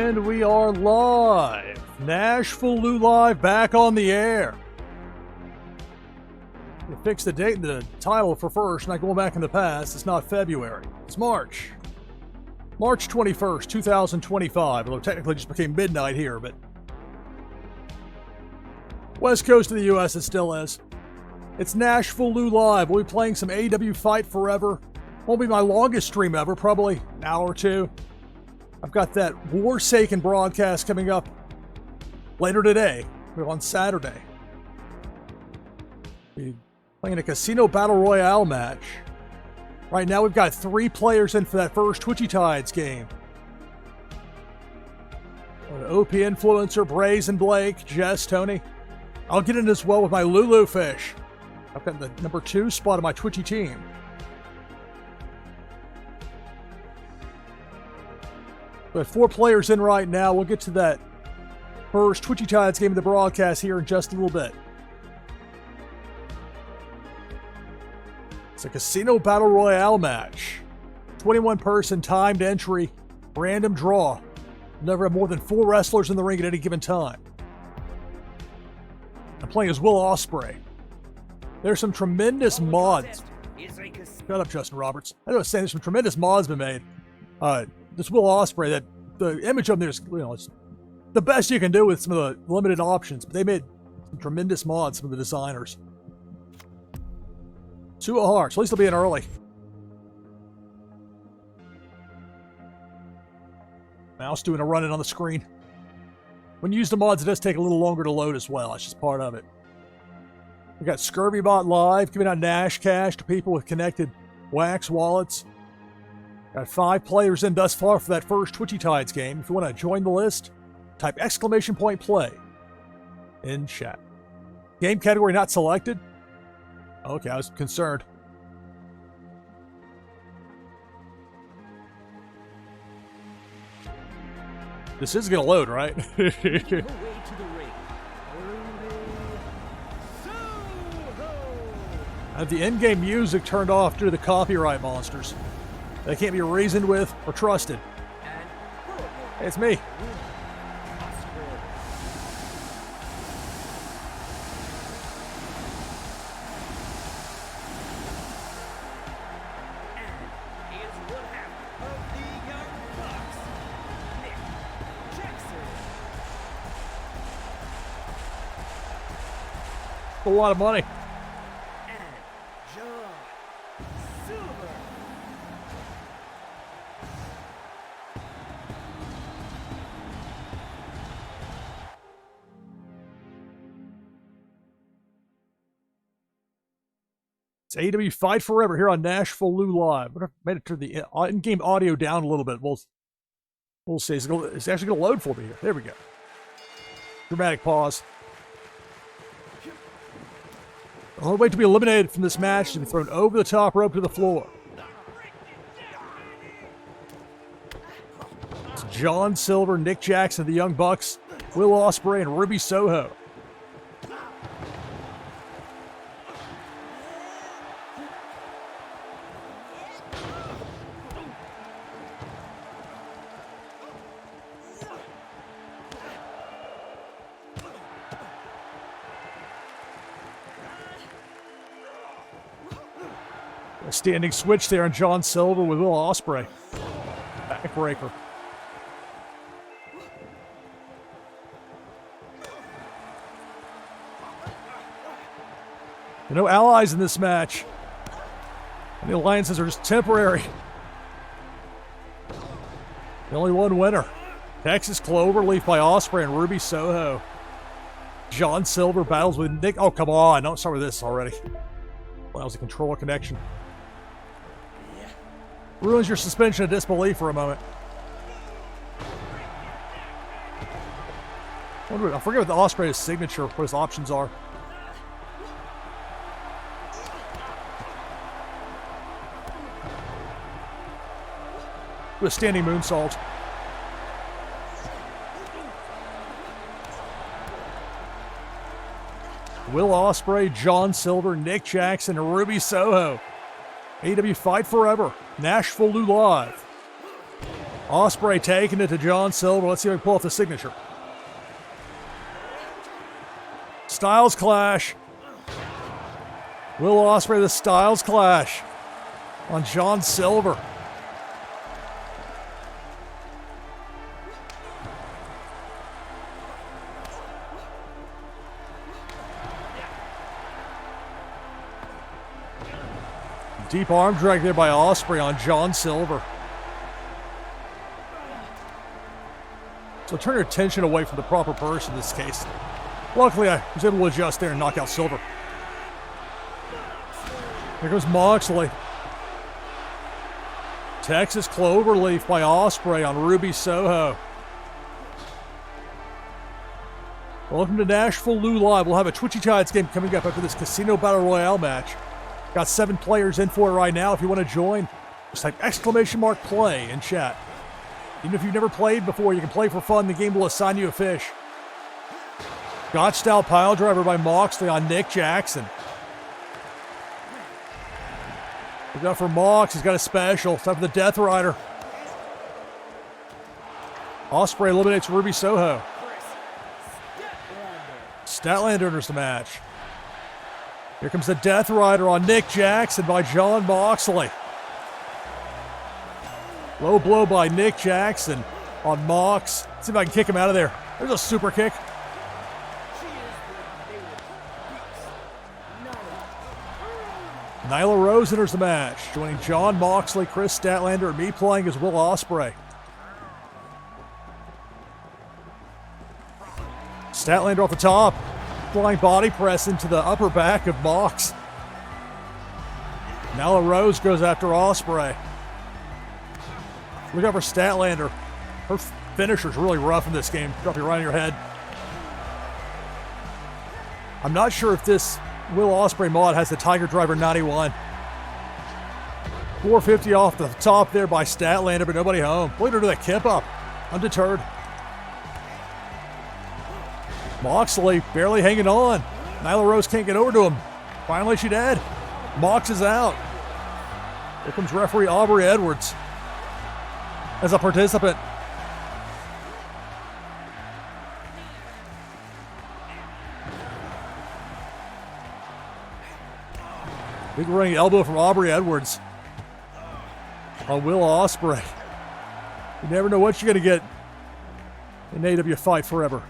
And we are live. NashvilleLou live, back on the air. You fix the date and the title for first, not going back in the past. It's not February. It's March. March 21st, 2025. Although technically it just became midnight here, but West Coast of the U.S. it still is. It's NashvilleLou live. We'll be playing some AEW Fight Forever. Won't be my longest stream ever, probably an hour or two. I've got that Warsaken broadcast coming up later today. We're on Saturday. We're playing a Casino Battle Royale match. Right now we've got 3 players in for that first Twitchy Tides game. OP influencer, Brazen Blake, Jess, Tony. I'll get in as well with my Lulu fish. I've got the number 2 spot of my Twitchy team. We have 4 players in right now. We'll get to that first Twitchy Tides game of the broadcast here in just a little bit. It's a casino battle royale match. 21-person timed entry, random draw. Never have more than 4 wrestlers in the ring at any given time. I'm playing as Will Ospreay. There's some tremendous mods. Shut up, Justin Roberts. I was saying there's some tremendous mods been made. This Will Ospreay, that the image of there is, it's the best you can do with some of the limited options. But they made some tremendous mods, some of the designers. 2 of hearts. At least they'll be in early. Mouse doing a run-in on the screen. When you use the mods, it does take a little longer to load as well. That's just part of it. We got ScurvyBot live, giving out Nash Cash to people with connected Wax wallets. Got 5 players in thus far for that first Twitchy Tides game. If you want to join the list, type !play in chat. Game category not selected? Okay, I was concerned. This is going to load, right? I have the in-game music turned off due to the copyright monsters. They can't be reasoned with or trusted. Hey, it's me. A lot of money. It's AEW Fight Forever here on NashvilleLou Live. I made it to the in-game audio down a little bit. We'll see. It's actually going to load for me here. There we go. Dramatic pause. The only way to be eliminated from this match is to be thrown over the top rope to the floor. It's John Silver, Nick Jackson, the Young Bucks, Will Ospreay, and Ruby Soho. A standing switch there on John Silver with Will Ospreay. Backbreaker. There are no allies in this match. And the alliances are just temporary. The only one winner. Texas Cloverleaf by Ospreay and Ruby Soho. John Silver battles with Nick. Oh, come on. Don't start with this already. Well, that was a controller connection. Ruins your suspension of disbelief for a moment. I forget what the Ospreay's signature, what his options are. With a standing moonsault. Will Ospreay, John Silver, Nick Jackson, and Ruby Soho. AEW Fight Forever. NashvilleLou Live. Ospreay taking it to John Silver. Let's see if we can pull off the signature. Styles Clash. Will Ospreay, the Styles Clash on John Silver. Deep arm drag there by Ospreay on John Silver. So turn your attention away from the proper person in this case. Luckily, I was able to adjust there and knock out Silver. Here goes Moxley. Texas Cloverleaf by Ospreay on Ruby Soho. Welcome to NashvilleLou Live. We'll have a Twitchy Tides game coming up after this Casino Battle Royale match. Got 7 players in for it right now. If you want to join, just type !play in chat. Even if you've never played before, you can play for fun. The game will assign you a fish. Gotch-style pile driver by Moxley on Nick Jackson. Look out for Mox. He's got a special. Time for the Death Rider. Ospreay eliminates Ruby Soho. Statlander enters the match. Here comes the Death Rider on Nick Jackson by John Moxley. Low blow by Nick Jackson on Mox. Let's see if I can kick him out of there. There's a super kick. Nyla Rose enters the match, joining John Moxley, Chris Statlander, and me playing as Will Ospreay. Statlander off the top, flying body press into the upper back of Mox. Nyla Rose goes after Ospreay. Look out for Statlander. Her finisher's really rough in this game. Drop you right on your head. I'm not sure if this Will Ospreay mod has the Tiger Driver 91. 450 off the top there by Statlander, but nobody home. Look at her do that kip up. Undeterred. Moxley barely hanging on. Nyla Rose can't get over to him. Finally, she did. Mox is out. Here comes referee Aubrey Edwards as a participant. Big running elbow from Aubrey Edwards on Will Ospreay. You never know what you're going to get in AEW Fight Forever.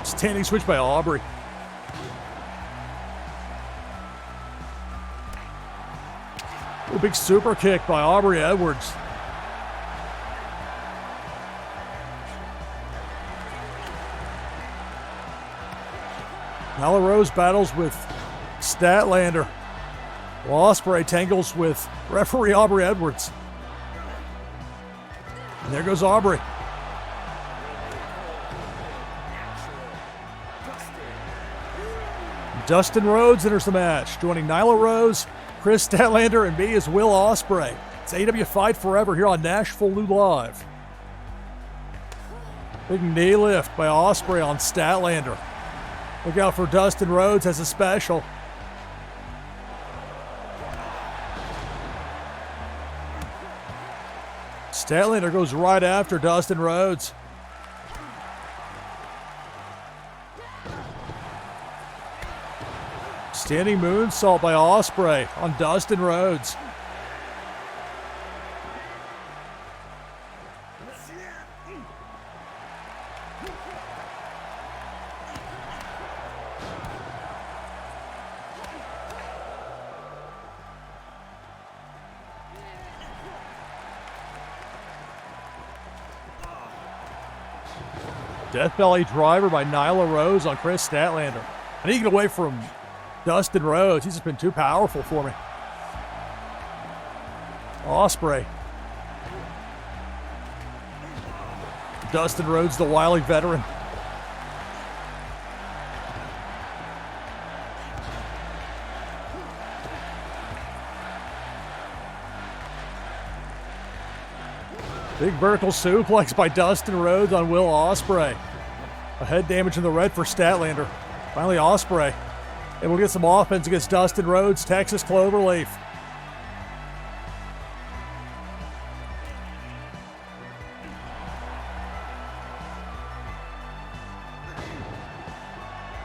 Standing switch by Aubrey. A big super kick by Aubrey Edwards. Nyla Rose battles with Statlander. Ospreay tangles with referee Aubrey Edwards. And there goes Aubrey. Dustin Rhodes enters the match, joining Nyla Rose, Chris Statlander, and me as Will Ospreay. It's AEW Fight Forever here on NashvilleLou Live. Big knee lift by Ospreay on Statlander. Look out for Dustin Rhodes as a special. Statlander goes right after Dustin Rhodes. Standing moonsault by Ospreay on Dustin Rhodes. Death Belly driver by Nyla Rose on Chris Statlander. I need to get away from Dustin Rhodes. He's just been too powerful for me. Ospreay. Dustin Rhodes, the wily veteran. Big vertical suplex by Dustin Rhodes on Will Ospreay. A head damage in the red for Statlander. Finally, Ospreay able to get some offense against Dustin Rhodes, Texas Cloverleaf.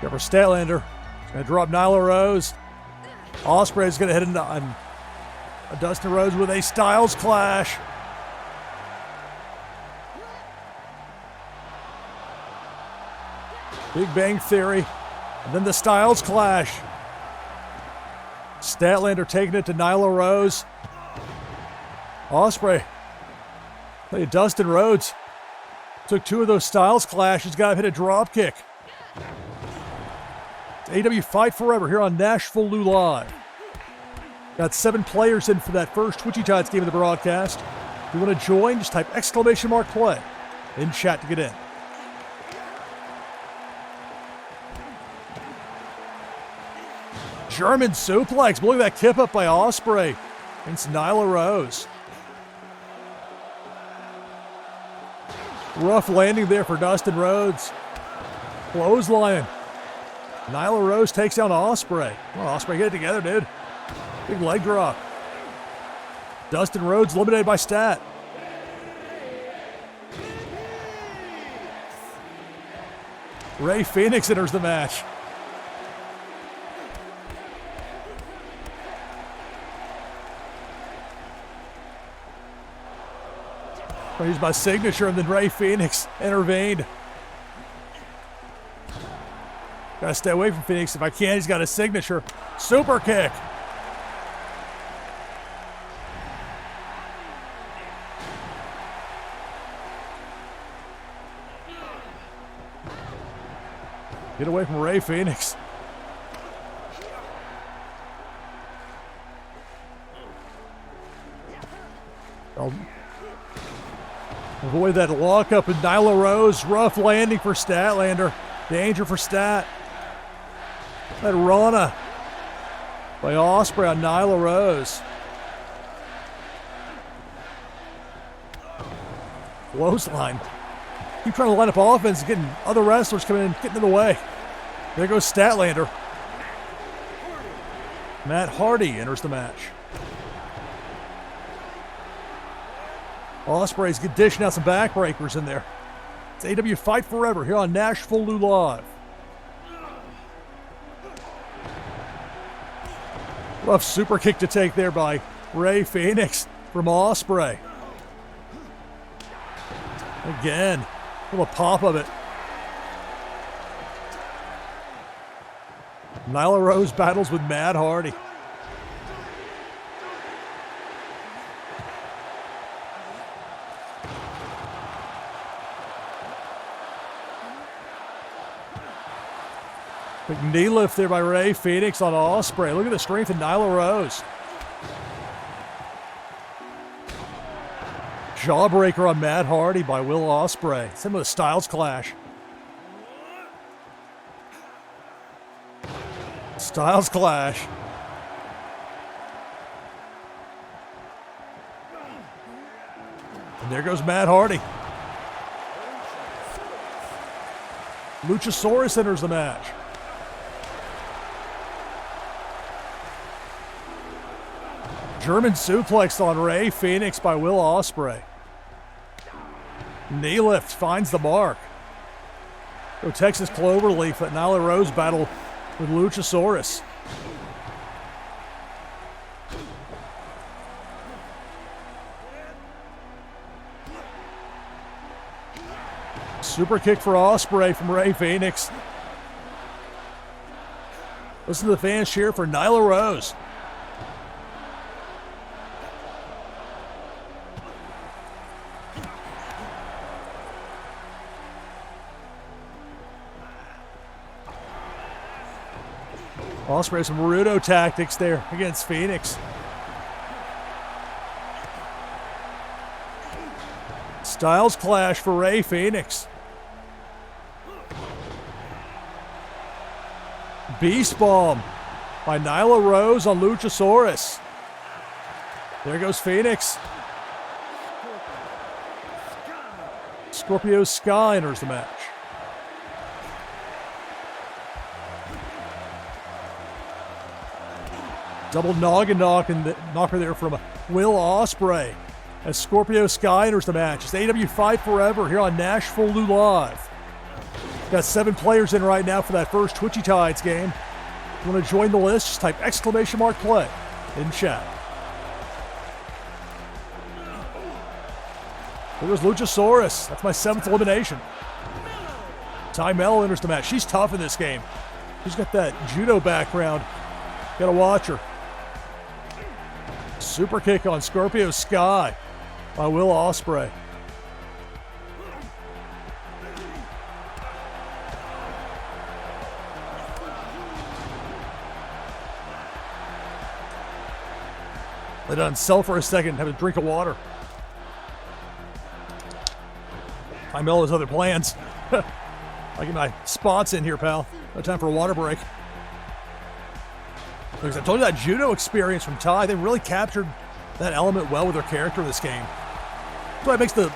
Go for Statlander. Gonna drop Nyla Rose. Ospreay's gonna hit on Dustin Rhodes with a Styles Clash. Big Bang Theory. And then the Styles Clash. Statlander taking it to Nyla Rose. Ospreay. Hey, Dustin Rhodes took 2 of those Styles Clashes. Got to hit a drop kick. AEW Fight Forever here on NashvilleLou Live. Got 7 players in for that first Twitchy Tides game of the broadcast. If you want to join, just type !play in chat to get in. German suplex. Look at that kip up by Ospreay against Nyla Rose. Rough landing there for Dustin Rhodes. Clothesline. Nyla Rose takes down Ospreay. Come on, Ospreay, get it together, dude. Big leg drop. Dustin Rhodes eliminated by stat. Rey Fénix enters the match. Used my signature, and then Rey Fénix intervened. Gotta stay away from Fénix if I can. He's got a signature. Super kick. Get away from Rey Fénix. Avoid that lockup with Nyla Rose. Rough landing for Statlander. Danger for Stat. That Rana by Ospreay on Nyla Rose. Clothesline. Keep trying to line up offense, getting other wrestlers coming in, getting in the way. There goes Statlander. Matt Hardy enters the match. Ospreay's dishing out some backbreakers in there. It's AEW Fight Forever here on NashvilleLou Live. Rough super kick to take there by Rey Fénix from Ospreay. Again, a little pop of it. Nyla Rose battles with Matt Hardy. Big knee lift there by Rey Fénix on Ospreay. Look at the strength of Nyla Rose. Jawbreaker on Matt Hardy by Will Ospreay. Same with a Styles Clash. Styles Clash. And there goes Matt Hardy. Luchasaurus enters the match. German suplex on Rey Fénix by Will Ospreay. Knee lift finds the mark. Go Texas Cloverleaf at Nyla Rose battle with Luchasaurus. Super kick for Ospreay from Rey Fénix. Listen to the fans cheer for Nyla Rose. Ospreay some Rudo tactics there against Fénix. Styles Clash for Rey Fénix. Beast Bomb by Nyla Rose on Luchasaurus. There goes Fénix. Scorpio Sky enters the match. Double noggin knocker there from Will Ospreay as Scorpio Sky enters the match. It's AEW Fight Forever here on NashvilleLou Live. Got 7 players in right now for that first Twitchy Tides game. If you want to join the list, just type !play in chat. There was Luchasaurus. That's my 7th elimination. Ty Mello enters the match. She's tough in this game. She's got that judo background. Gotta watch her. Super kick on Scorpio Sky by Will Ospreay. They done sell for a second, have a drink of water. Ty Mello has other plans. I get my spots in here, pal. No time for a water break. Because I told you that judo experience from Ty, they really captured that element well with their character in this game. That's why it makes the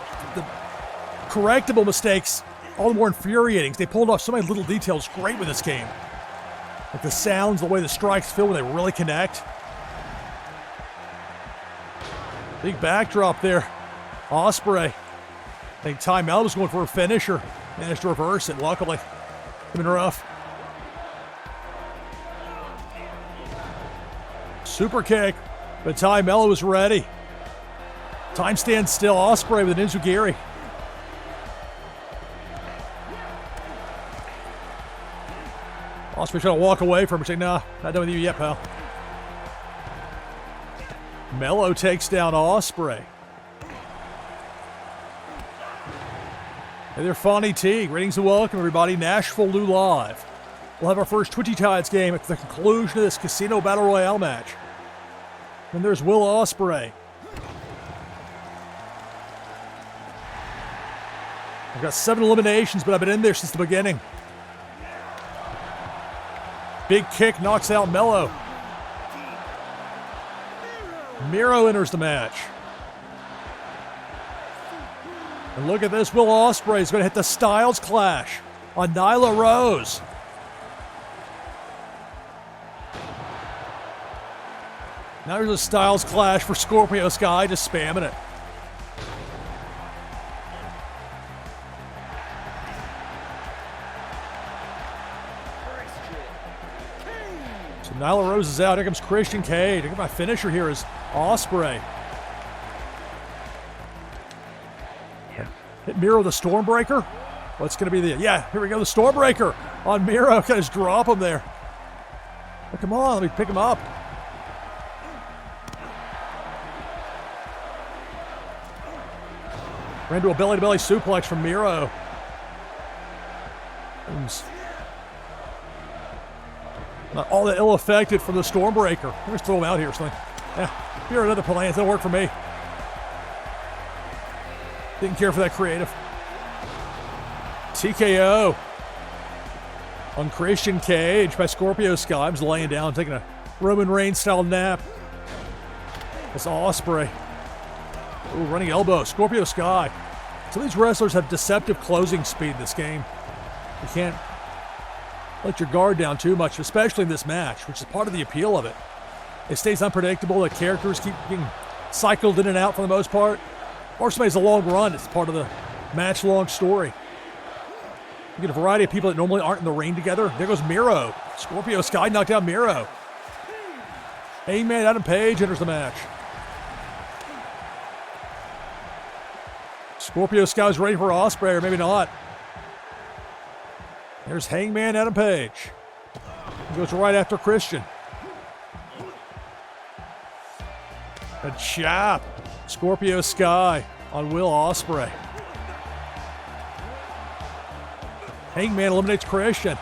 correctable mistakes all the more infuriating. They pulled off so many little details great with this game. Like the sounds, the way the strikes feel when they really connect. Big backdrop there. Ospreay. I think Ty Mello was going for a finisher. Managed to reverse it, luckily. Been rough. Super kick, but Ty Mello was ready. Time stands still. Ospreay with an Enziguri. Ospreay trying to walk away from it, saying, nah, not done with you yet, pal. Mello takes down Ospreay. Hey there, Fonny T. Greetings and welcome, everybody. NashvilleLou Live. We'll have our first Twitchy Tides game at the conclusion of this Casino Battle Royale match. And there's Will Ospreay. I've got 7 eliminations, but I've been in there since the beginning. Big kick knocks out Mello. Miro enters the match. And look at this, Will Ospreay is going to hit the Styles Clash on Nyla Rose. Now there's a Styles Clash for Scorpio Sky, just spamming it. So Nyla Rose is out. Here comes Christian Cage. Look at my finisher here is Ospreay. Hit Miro the Stormbreaker. What's going to be the... Yeah, here we go. The Stormbreaker on Miro. Can I just drop him there? Oh, come on, let me pick him up. Ran into a belly-to-belly suplex from Miro. Not all that ill-affected from the Stormbreaker. Let me just throw him out here. So yeah, here are another plans. That'll work for me. Didn't care for that creative. TKO on Christian Cage by Scorpio Sky. I'm just laying down, taking a Roman Reigns-style nap. That's Ospreay. Ooh, running elbow. Scorpio Sky. Some of these wrestlers have deceptive closing speed in this game. You can't let your guard down too much, especially in this match, which is part of the appeal of it. It stays unpredictable. The characters keep being cycled in and out for the most part. Or somebody's a long run. It's part of the match-long story. You get a variety of people that normally aren't in the ring together. There goes Miro. Scorpio Sky knocked out Miro. Hangman Adam Page enters the match. Scorpio Sky's ready for Ospreay, or maybe not. There's Hangman Adam Page. He goes right after Christian. A chop. Scorpio Sky on Will Ospreay. Hangman eliminates Christian.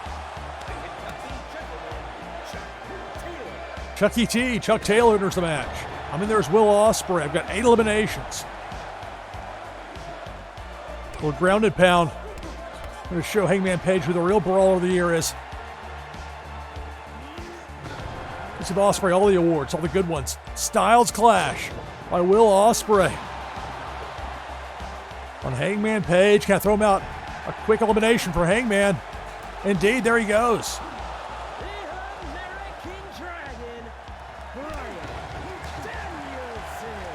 Chucky T. Chuck Taylor enters the match. I'm in there as Will Ospreay. I've got 8 eliminations. We're grounded pound. I'm going to show Hangman Page who the real brawler of the year is. Let's give Ospreay all the awards, all the good ones. Styles Clash by Will Ospreay. On Hangman Page. Can I throw him out? A quick elimination for Hangman. Indeed, there he goes.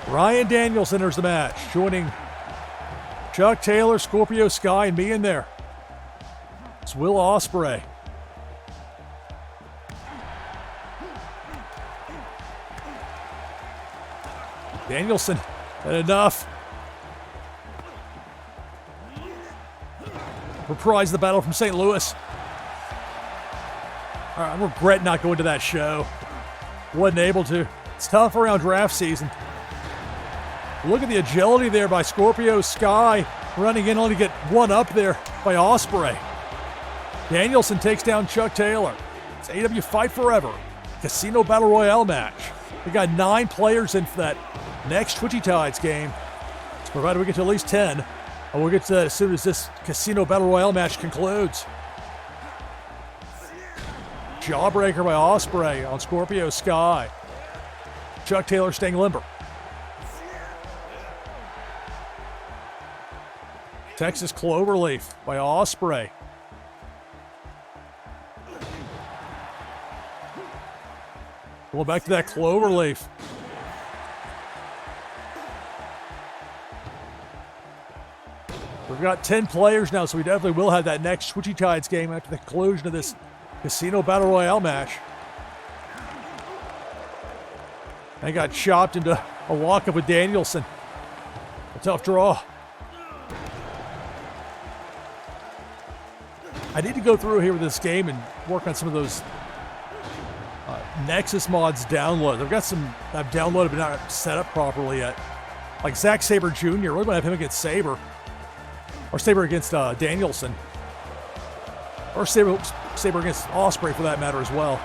Ryan Danielson enters the match, joining Chuck Taylor, Scorpio Sky, and me in there. It's Will Ospreay. Danielson had enough. Reprise the battle from St. Louis. All right, I regret not going to that show. Wasn't able to. It's tough around draft season. Look at the agility there by Scorpio Sky, running in only to get one up there by Ospreay. Danielson takes down Chuck Taylor. It's AEW Fight Forever Casino Battle Royale match. We got 9 players in for that next Twitchy Tides game. So provided we get to at least 10. And we'll get to that as soon as this Casino Battle Royale match concludes. Jawbreaker by Ospreay on Scorpio Sky. Chuck Taylor staying limber. Texas Cloverleaf by Ospreay. Going back to that Cloverleaf. We've got 10 players now, so we definitely will have that next Twitchy Tides game after the conclusion of this Casino Battle Royale match. And got chopped into a lockup with Danielson. A tough draw. I need to go through here with this game and work on some of those Nexus mods download. I've got some I've downloaded but not set up properly yet. Like Zack Sabre Jr. Really want to have him against Sabre. Or Sabre against Danielson. Or Sabre against Ospreay for that matter as well.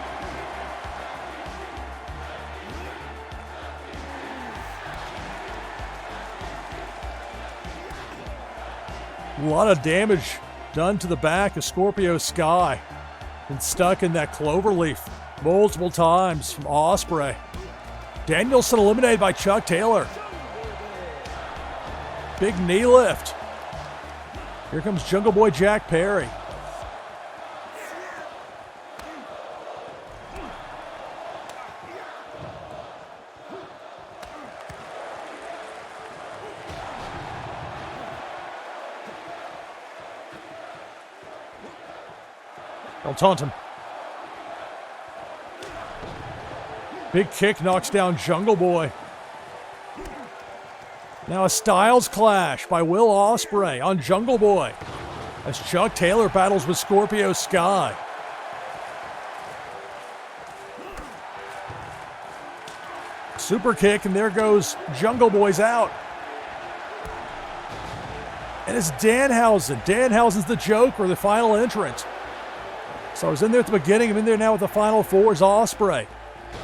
A lot of damage done to the back of Scorpio Sky. Been stuck in that Cloverleaf multiple times from Ospreay. Danielson eliminated by Chuck Taylor. Big knee lift. Here comes Jungle Boy Jack Perry. They'll taunt him. Big kick knocks down Jungle Boy. Now a Styles Clash by Will Ospreay on Jungle Boy as Chuck Taylor battles with Scorpio Sky. Super kick, and there goes Jungle Boy's out. And it's Danhausen. Danhausen's the Joker, the final entrant. So I was in there at the beginning. I'm in there now with the final four is Ospreay.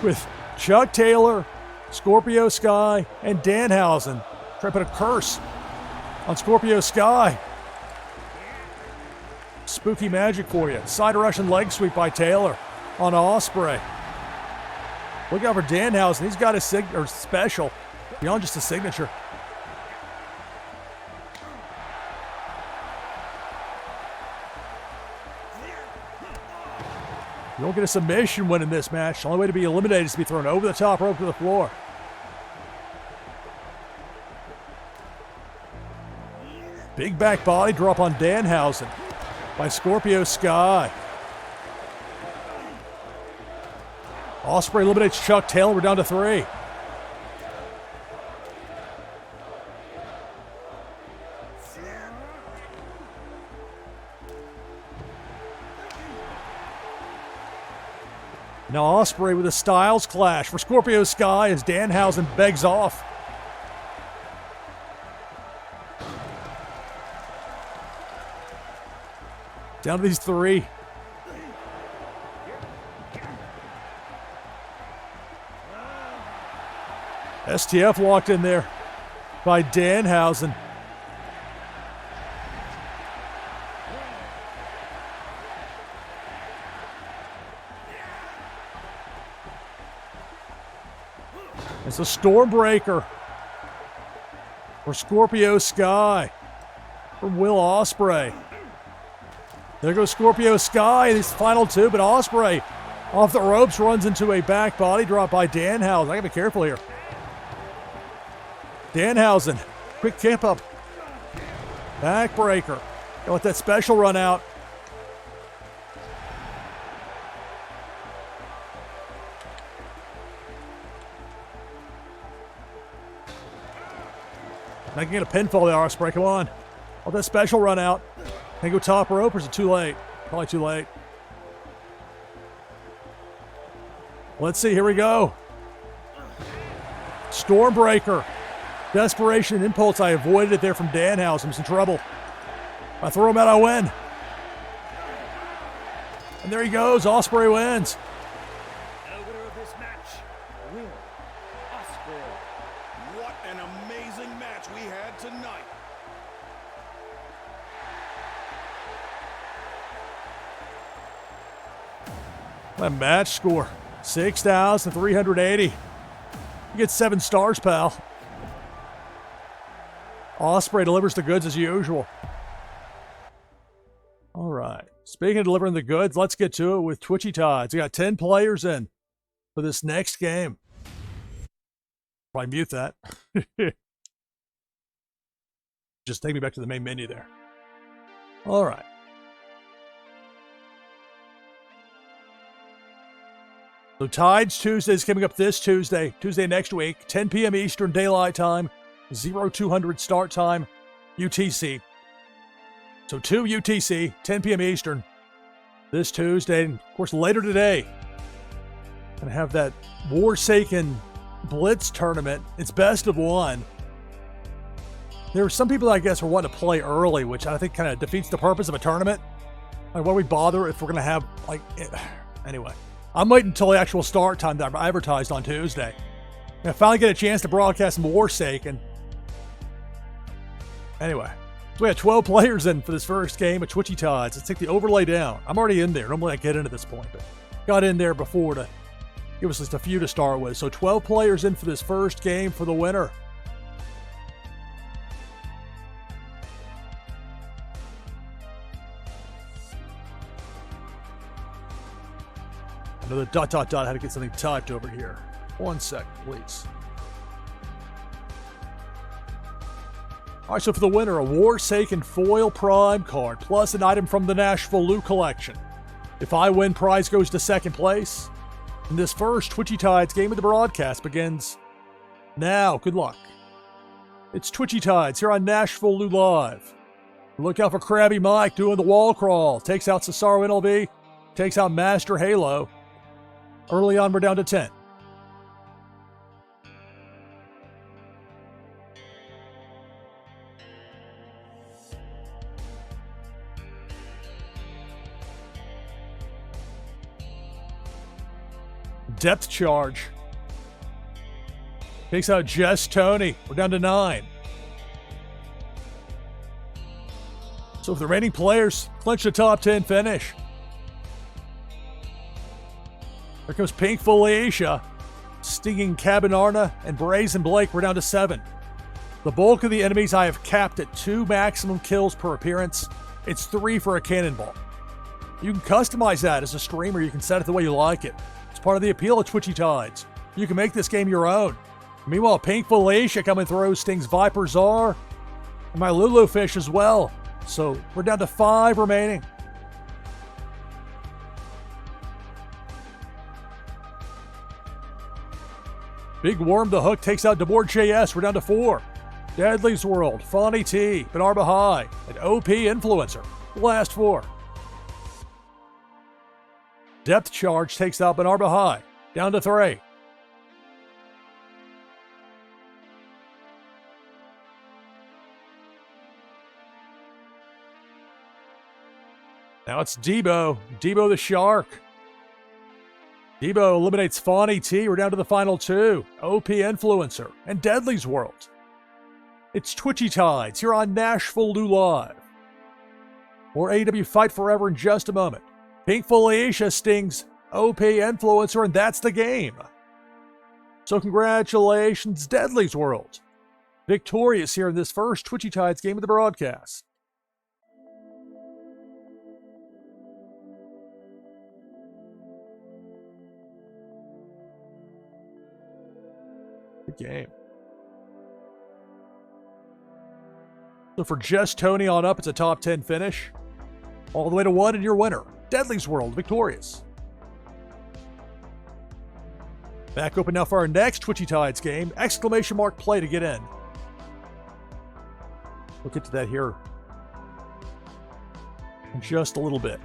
With Chuck Taylor, Scorpio Sky, and Danhausen. Try to put a curse on Scorpio Sky. Spooky magic for you. Side Russian leg sweep by Taylor on Ospreay. Look out for Danhausen. He's got a special beyond just a signature. You don't get a submission win in this match. The only way to be eliminated is to be thrown over the top rope to the floor. Big back body drop on Danhausen by Scorpio Sky. Ospreay eliminates Chuck Taylor. We're down to 3. Now Ospreay with a Styles Clash for Scorpio Sky as Danhausen begs off. Down to these 3. STF locked in there by Danhausen. It's a Stormbreaker for Scorpio Sky from Will Ospreay. There goes Scorpio Sky in his final 2, but Ospreay off the ropes runs into a back body drop by Danhausen. I gotta be careful here. Danhausen, quick kip up. Backbreaker. Gotta let that special run out. I can get a pinfall there, Ospreay. Come on. Let that special run out. Can I go top rope or is it too late? Probably too late. Let's see. Here we go. Stormbreaker. Desperation and impulse. I avoided it there from Danhausen. I'm in trouble. If I throw him out, I win. And there he goes. Ospreay wins. The winner of this match will My match score, 6,380. You get 7 stars, pal. Osprey delivers the goods as usual. All right. Speaking of delivering the goods, let's get to it with Twitchy Tides. We got 10 players in for this next game. Probably mute that. Just take me back to the main menu there. All right. So Tides Tuesday is coming up this Tuesday next week, 10 p.m. Eastern Daylight Time, 0200 start time, UTC. So 2 UTC, 10 p.m. Eastern, this Tuesday. And of course, later today, gonna have that Forsaken Blitz tournament. It's best of 1. There are some people, I guess, who want to play early, which I think kind of defeats the purpose of a tournament. Like, why we bother if we're gonna have, like, anyway. I'm waiting until the actual start time that I advertised on Tuesday. I finally get a chance to broadcast Forsaken. Anyway, so we had 12 players in for this first game of Twitchy Tides. Let's take the overlay down. I'm already in there. Normally I get into this point, but got in there before to give us just a few to start with. So 12 players in for this first game for the winner. Another ... I had to get something typed over here. 1 second, please. All right, so for the winner, a Forsaken Foil Prime card, plus an item from the NashvilleLou collection. If I win, prize goes to second place. And this first Twitchy Tides game of the broadcast begins now. Good luck. It's Twitchy Tides here on NashvilleLou Live. Look out for Krabby Mike doing the wall crawl. Takes out Cesaro NLB. Takes out Master Halo. Early on, we're down to 10. Depth charge. Takes out Jess Tony. We're down to 9. So if the remaining players clinch the top 10 finish. Here comes Pink Felicia, Stinging Cabinarna, and Brazen Blake. We're down to 7. The bulk of the enemies I have capped at 2 maximum kills per appearance. It's 3 for a cannonball. You can customize that as a streamer. You can set it the way you like it. It's part of the appeal of Twitchy Tides. You can make this game your own. Meanwhile, Pink Felicia coming through stings Viper Czar and my Lulu Fish as well. So we're down to 5 remaining. Big Worm the Hook takes out DeBoard JS. We're down to 4. Deadly's World, Fonny T, Benarba High, and OP Influencer. The last 4. Depth Charge takes out Benarba High. Down to 3. Now it's Debo. Debo the Shark. Debo eliminates Fonny T. We're down to the final 2. OP Influencer and Deadly's World. It's Twitchy Tides here on NashvilleLou Live. More AEW Fight Forever in just a moment. Pink Felicia stings OP Influencer, and that's the game. So congratulations, Deadly's World. Victorious here in this first Twitchy Tides game of the broadcast. Good game. So for Jess Tony on up, it's a top 10 finish. All the way to 1 and your winner. Deadly's World, victorious. Back open now for our next Twitchy Tides game. Exclamation mark play to get in. We'll get to that here in just a little bit.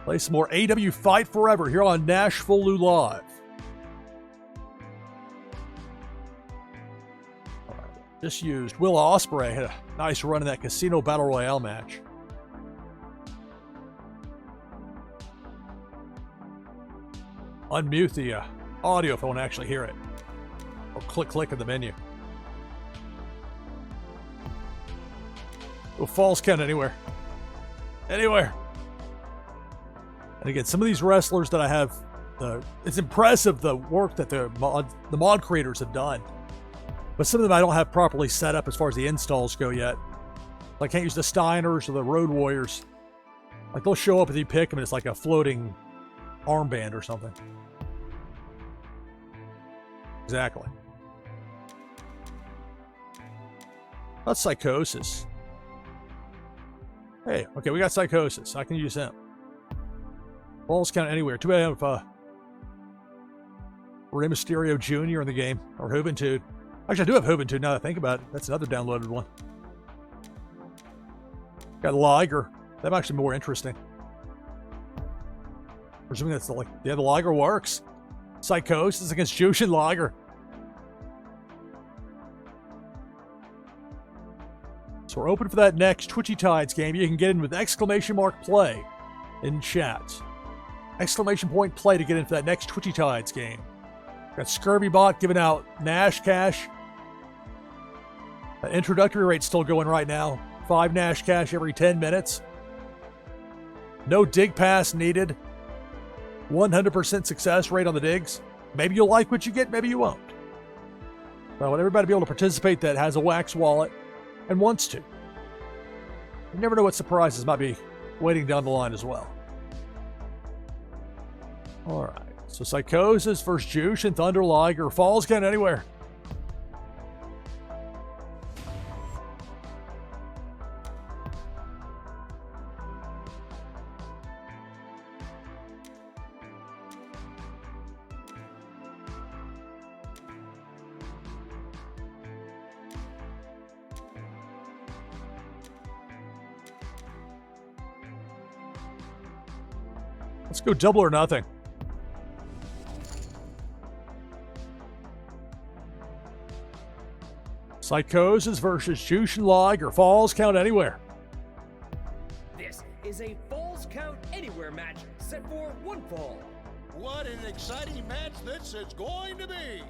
Play some more AEW Fight Forever here on NashvilleLou Live. Just used Will Ospreay. Had a nice run in that Casino Battle Royale match. Unmute the audio if I want to actually hear it. Or click in the menu. Go false count anywhere. Anywhere. And again, some of these wrestlers that I have, it's impressive the work that the mod creators have done. But some of them I don't have properly set up as far as the installs go yet. I can't use the Steiners or the Road Warriors. Like, they'll show up if you pick them and it's like a floating armband or something. Exactly. That's Psychosis. Hey, okay, we got Psychosis. I can use him. Balls count anywhere. Too bad I have Rey Mysterio Jr. in the game. Or Juventud. Actually, I do have Juventud now that I think about it. That's another downloaded one. Got Liger. That's actually more interesting. Presuming that's like, yeah, the Liger works. Psychosis against Jushin Liger. So we're open for that next Twitchy Tides game. You can get in with !play in chat. !play to get into that next Twitchy Tides game. Got Scurvybot giving out Nash Cash. That introductory rate's still going right now. 5 Nash Cash every 10 minutes. No dig pass needed. 100% success rate on the digs. Maybe you'll like what you get, maybe you won't. I want everybody to be able to participate that has a Wax wallet and wants to. You never know what surprises might be waiting down the line as well. Alright, so Psychosis versus Jushin Thunder Liger. Falls count anywhere. Let's go double or nothing. Psychosis versus Jushin Liger. Falls count anywhere. This is a Falls Count Anywhere match set for 1 fall. What an exciting match this is going to be!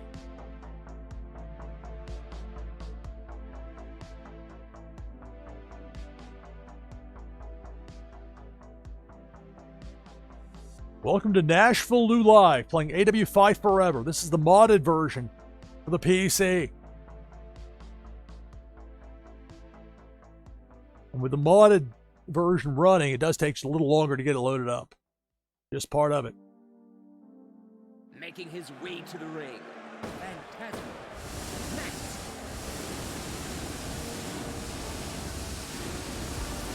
Welcome to NashvilleLou Live, playing AEW Fight Forever. This is the modded version for the PC. And with the modded version running, it does take a little longer to get it loaded up. Just part of it. Making his way to the ring. Fantastic.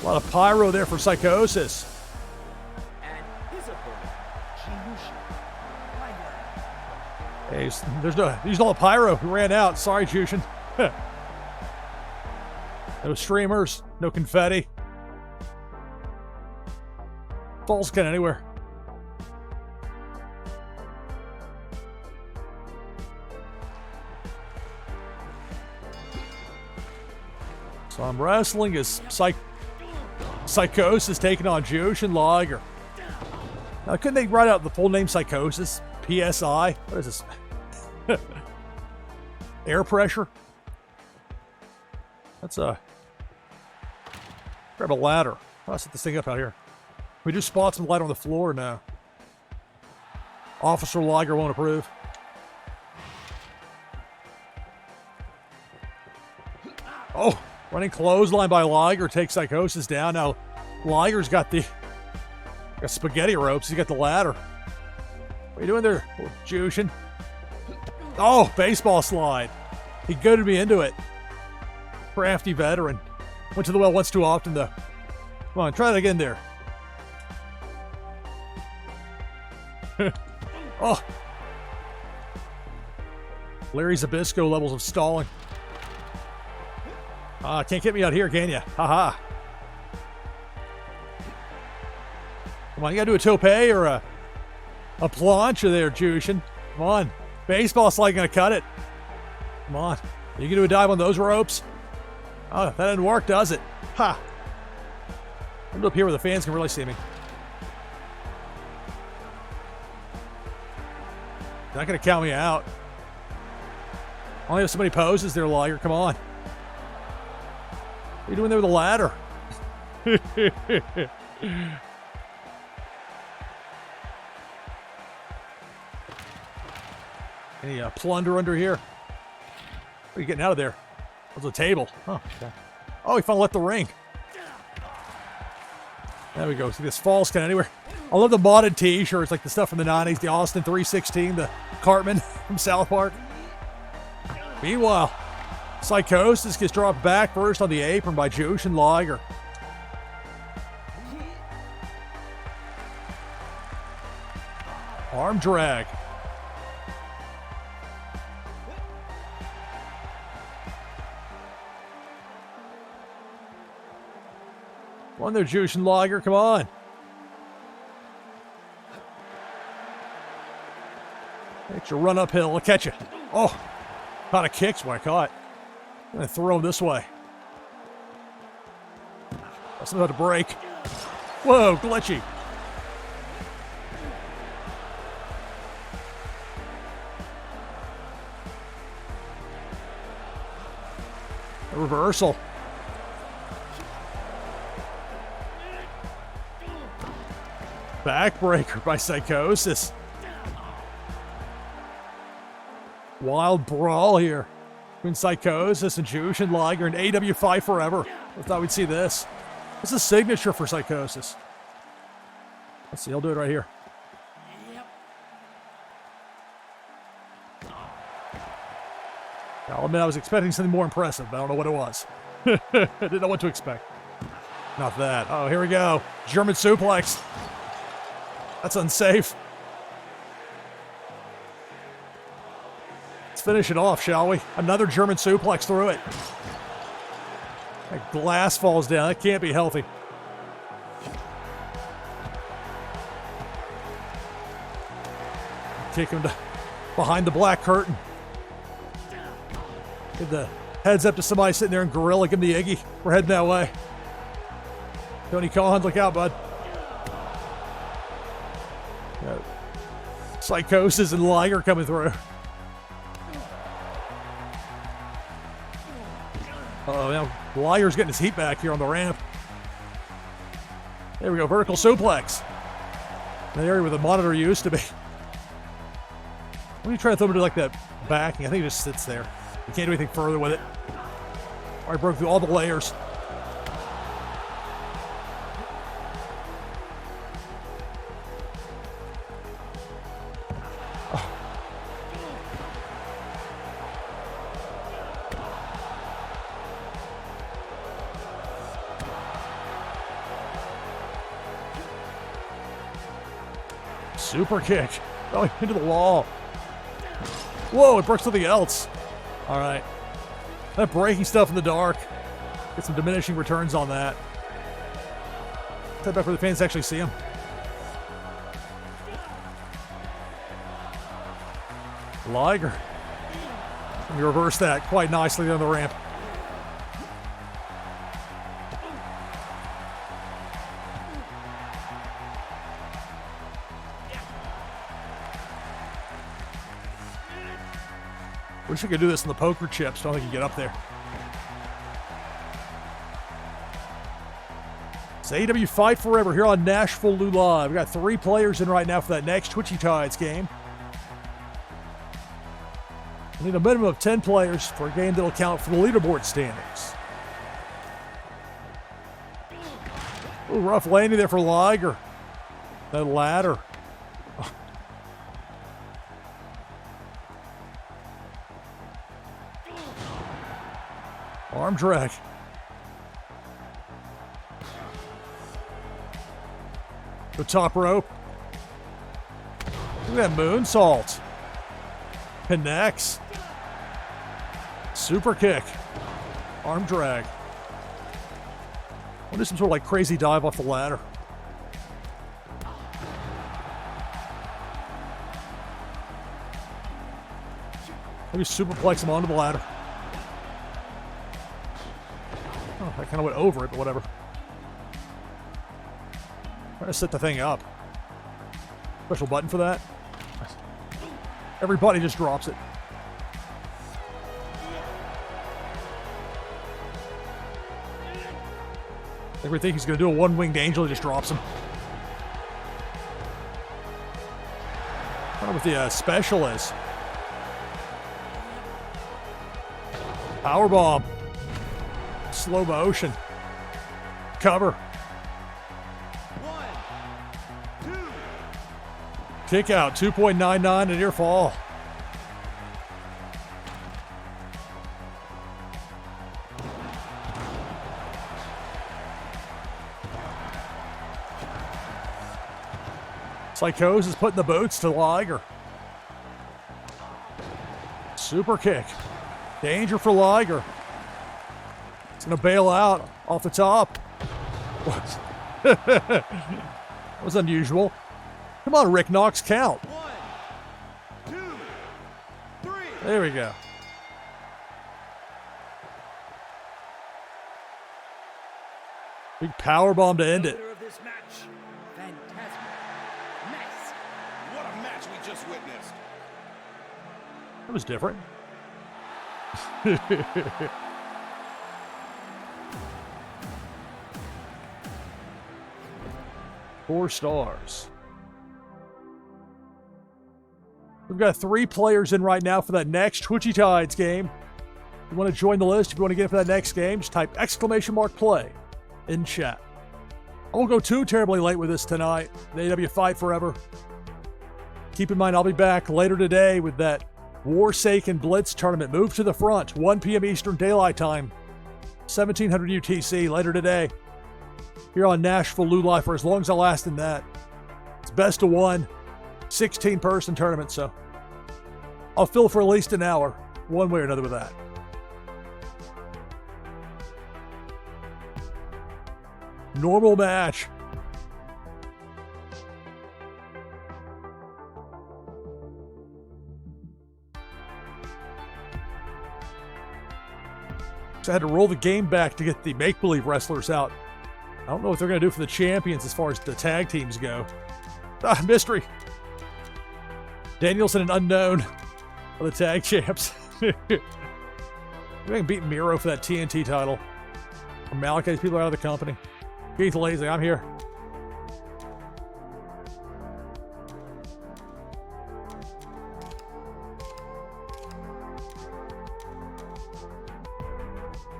A lot of pyro there for Psychosis. And his opponent, Hey, there's no pyro. Who ran out? Sorry, Jushin. No streamers, no confetti. Falls count anywhere. So I'm wrestling as Psychosis taking on Jushin Liger. Now, couldn't they write out the full name Psychosis? PSI? What is this? Air pressure? That's a... Grab a ladder. I'll set this thing up out here. We do spot some light on the floor now. Officer Liger won't approve. Oh! Running clothesline by Liger takes Psychosis down. Now, Liger's got spaghetti ropes. He's got the ladder. What are you doing there, Jushin? Oh, baseball slide. He goaded me into it. Crafty veteran. Went to the well once too often, though. Come on, try that again there. Oh. Larry Zbyszko levels of stalling. Can't get me out here, can ya? Haha. Come on, you gotta do a tope or a plancha there, Jushin. Come on. Baseball slide gonna cut it. Come on. You can do a dive on those ropes? Oh, that didn't work, does it? Ha! I'm up here where the fans can really see me. You're not gonna count me out. I only have so many poses there, Liger. Come on. What are you doing there with the ladder? Any plunder under here? What are you getting out of there? There's a table. Oh, okay. Oh, he finally left the ring. There we go. See, this falls kind of anywhere. I love the modded t-shirts, like the stuff from the 90s, the Austin 316, the Cartman from South Park. Meanwhile, Psychosis gets dropped back first on the apron by Jushin Liger. Arm drag. Come on there, Jushin Liger, come on. It's your run uphill, look at you. Oh, kind of kicks when I caught. I'm going to throw him this way. That's about to break. Whoa, glitchy. A reversal. Backbreaker by Psychosis. Wild brawl here between Psychosis and Jushin Liger and AEW Fight Forever. I thought we'd see this. This is a signature for Psychosis. Let's see, I'll do it right here. I'll admit I was expecting something more impressive, but I don't know what it was. I didn't know what to expect. Not that. Oh, here we go. German suplex. That's unsafe. Let's finish it off, shall we? Another German suplex through it. That glass falls down. That can't be healthy. Kick him to behind the black curtain. Give the heads up to somebody sitting there in gorilla. Give him the Iggy. We're heading that way. Tony Khan, look out, bud. Psychosis and Liger coming through. Uh-oh, now Liger's getting his heat back here on the ramp. There we go, vertical suplex. The area where the monitor used to be. When you try to throw him to like that backing, I think it just sits there. You can't do anything further with it. All right, broke through all the layers. Super kick. Going into the wall. Whoa, it broke something else. All right. That breaking stuff in the dark. Get some diminishing returns on that. Head back where the fans actually see him. Liger. Let me reverse that quite nicely on the ramp. Wish we could do this in the poker chips. Don't think you can get up there. It's AEW Fight Forever here on NashvilleLou Live. We got 3 players in right now for that next Twitchy Tides game. We need a minimum of 10 players for a game that'll count for the leaderboard standings. Ooh, rough landing there for Liger. That ladder. Arm drag. The top rope. Look at that moonsault. Connects. Super kick. Arm drag. I'll do some sort of like crazy dive off the ladder. Maybe superplex him onto the ladder. Oh, I kind of went over it, but whatever. Trying to set the thing up. Special button for that. Everybody just drops it. Everybody thinks he's going to do a one-winged angel, he just drops him. I don't know what the special is. Powerbomb. Slow motion. Cover. 1, 2. Kick out. 2.99 and near fall. Psychos is putting the boots to Liger. Super kick. Danger for Liger. He's going to bail out off the top. That was unusual. Come on, Rick Knox, count. 1, 2, 3. There we go. Big power bomb to end it. Winner of this match, Phantasma. Nice. What a match we just witnessed. That was different. 4 stars. We've got 3 players in right now for that next Twitchy Tides game. If you want to join the list, if you want to get in for that next game, just type !play in chat. I won't go too terribly late with this tonight. The AEW Fight Forever. Keep in mind, I'll be back later today with that Warsaken Blitz tournament. Move to the front, 1 p.m. Eastern Daylight Time, 1700 UTC later today. Here on NashvilleLou Live for as long as I last in that. It's best of 1, 16-person tournament, so I'll fill for at least an hour, one way or another with that. Normal match. So I had to roll the game back to get the make-believe wrestlers out. I don't know what they're going to do for the champions as far as the tag teams go. Mystery. Danielson and Unknown are the tag champs. Maybe I can beat Miro for that TNT title. Or Malachi, these people are out of the company. Keith Lazy, I'm here.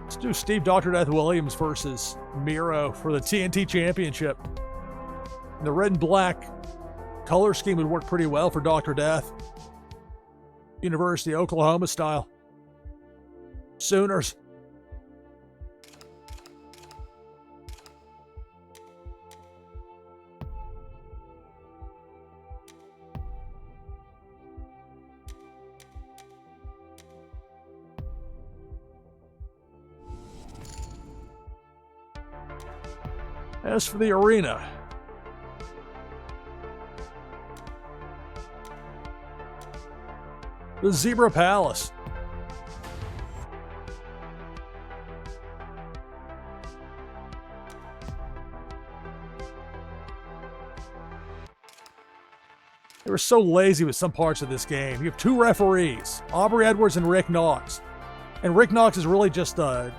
Let's do Steve Dr. Death Williams versus Miro for the TNT Championship. And the red and black color scheme would work pretty well for Dr. Death. University, Oklahoma style. Sooners. As for the arena, the Zebra Palace. They were so lazy with some parts of this game. You have 2 referees, Aubrey Edwards and Rick Knox. And Rick Knox is really just a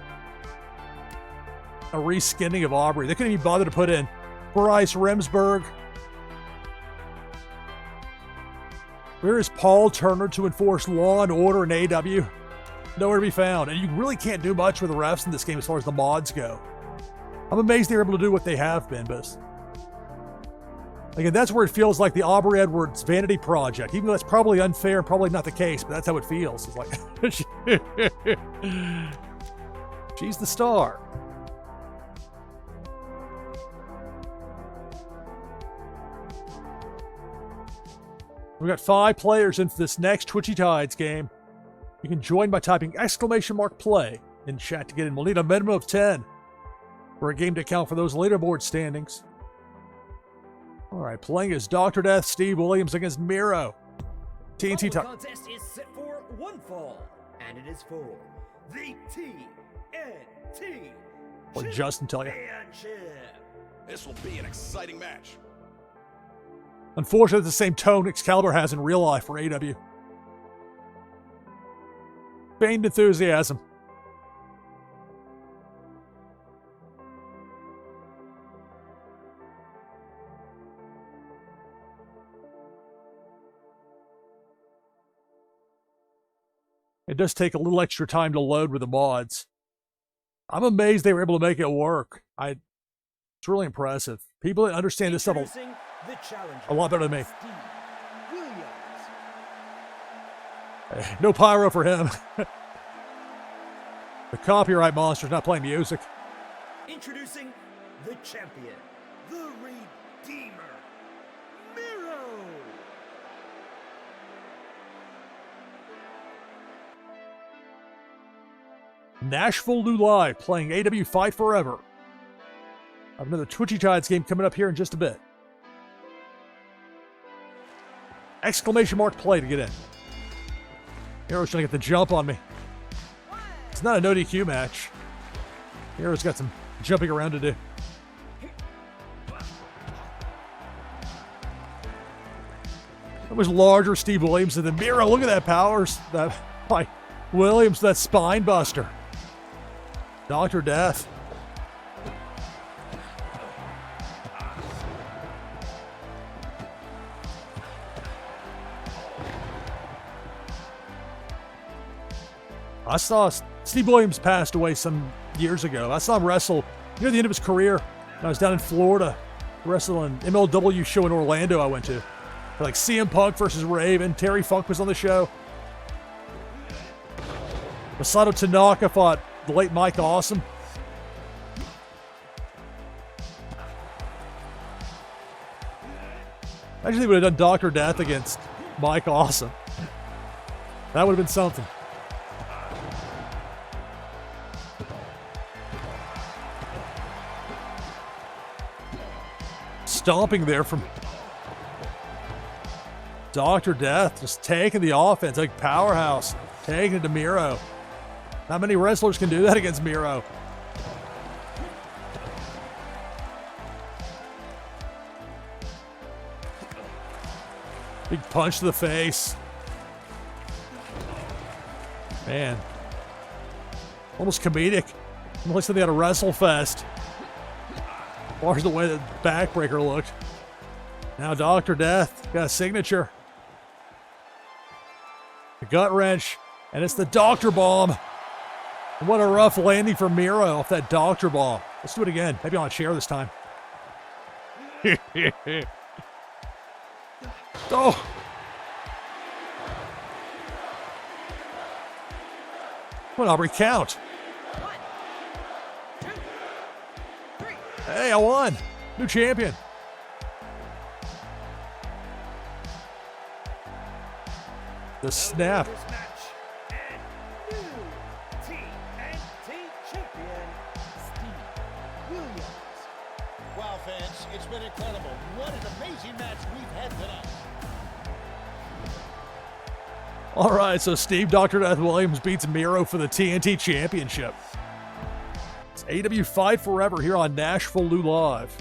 reskinning of Aubrey. They couldn't even bother to put in Bryce Remsburg. Where is Paul Turner to enforce law and order in AEW? Nowhere to be found. And you really can't do much with the refs in this game as far as the mods go. I'm amazed they're able to do what they have been, but again, that's where it feels like the Aubrey Edwards vanity project, even though that's probably unfair and probably not the case, but that's how it feels. It's like, she's the star. We've got 5 players into this next Twitchy Tides game. You can join by typing !play in chat to get in. We'll need a minimum of 10 for a game to count for those leaderboard standings. All right, playing as Dr. Death, Steve Williams against Miro. TNT The contest is set for 1 fall, and it is for the TNT What did Justin tell you? Championship. This will be an exciting match. Unfortunately, it's the same tone Excalibur has in real life for AEW. Feigned enthusiasm. It does take a little extra time to load with the mods. I'm amazed they were able to make it work. It's really impressive. People that understand this stuff a lot better than me. No pyro for him. The copyright monster's not playing music. Introducing the champion, the Redeemer, Miro. NashvilleLou Live playing AEW Fight Forever. I have another Twitchy Tides game coming up here in just a bit. Exclamation mark play to get in. Hero's trying to get the jump on me. It's not a no DQ match. Hero's got some jumping around to do. That was larger Steve Williams than Miro. Look at that powers. That by Williams, that spine buster. Dr. Death. I saw Steve Williams passed away some years ago. I saw him wrestle near the end of his career when I was down in Florida, wrestling an MLW show in Orlando I went to. Like CM Punk versus Raven. Terry Funk was on the show. Masato Tanaka fought the late Mike Awesome. Imagine they would have done Dr. Death against Mike Awesome. That would have been something. Stomping there from Dr. Death, just taking the offense like powerhouse, taking it to Miro. Not many wrestlers can do that against Miro. Big punch to the face. Man. Almost comedic. Almost like something out of WrestleFest. As far as the way that backbreaker looked. Now Dr. Death got a signature. The gut wrench. And it's the Doctor Bomb. And what a rough landing for Miro off that Doctor Bomb. Let's do it again. Maybe on a chair this time. Oh. Come on, Aubrey, count. 1, 2, 3. Hey, I won. New champion. The snap. This match and new TNT champion, Steve Williams. Wow, fans, it's been incredible. What an amazing match we've had tonight. All right, so Steve Dr. Death Williams beats Miro for the TNT Championship. It's AEW Fight Forever here on NashvilleLou Live.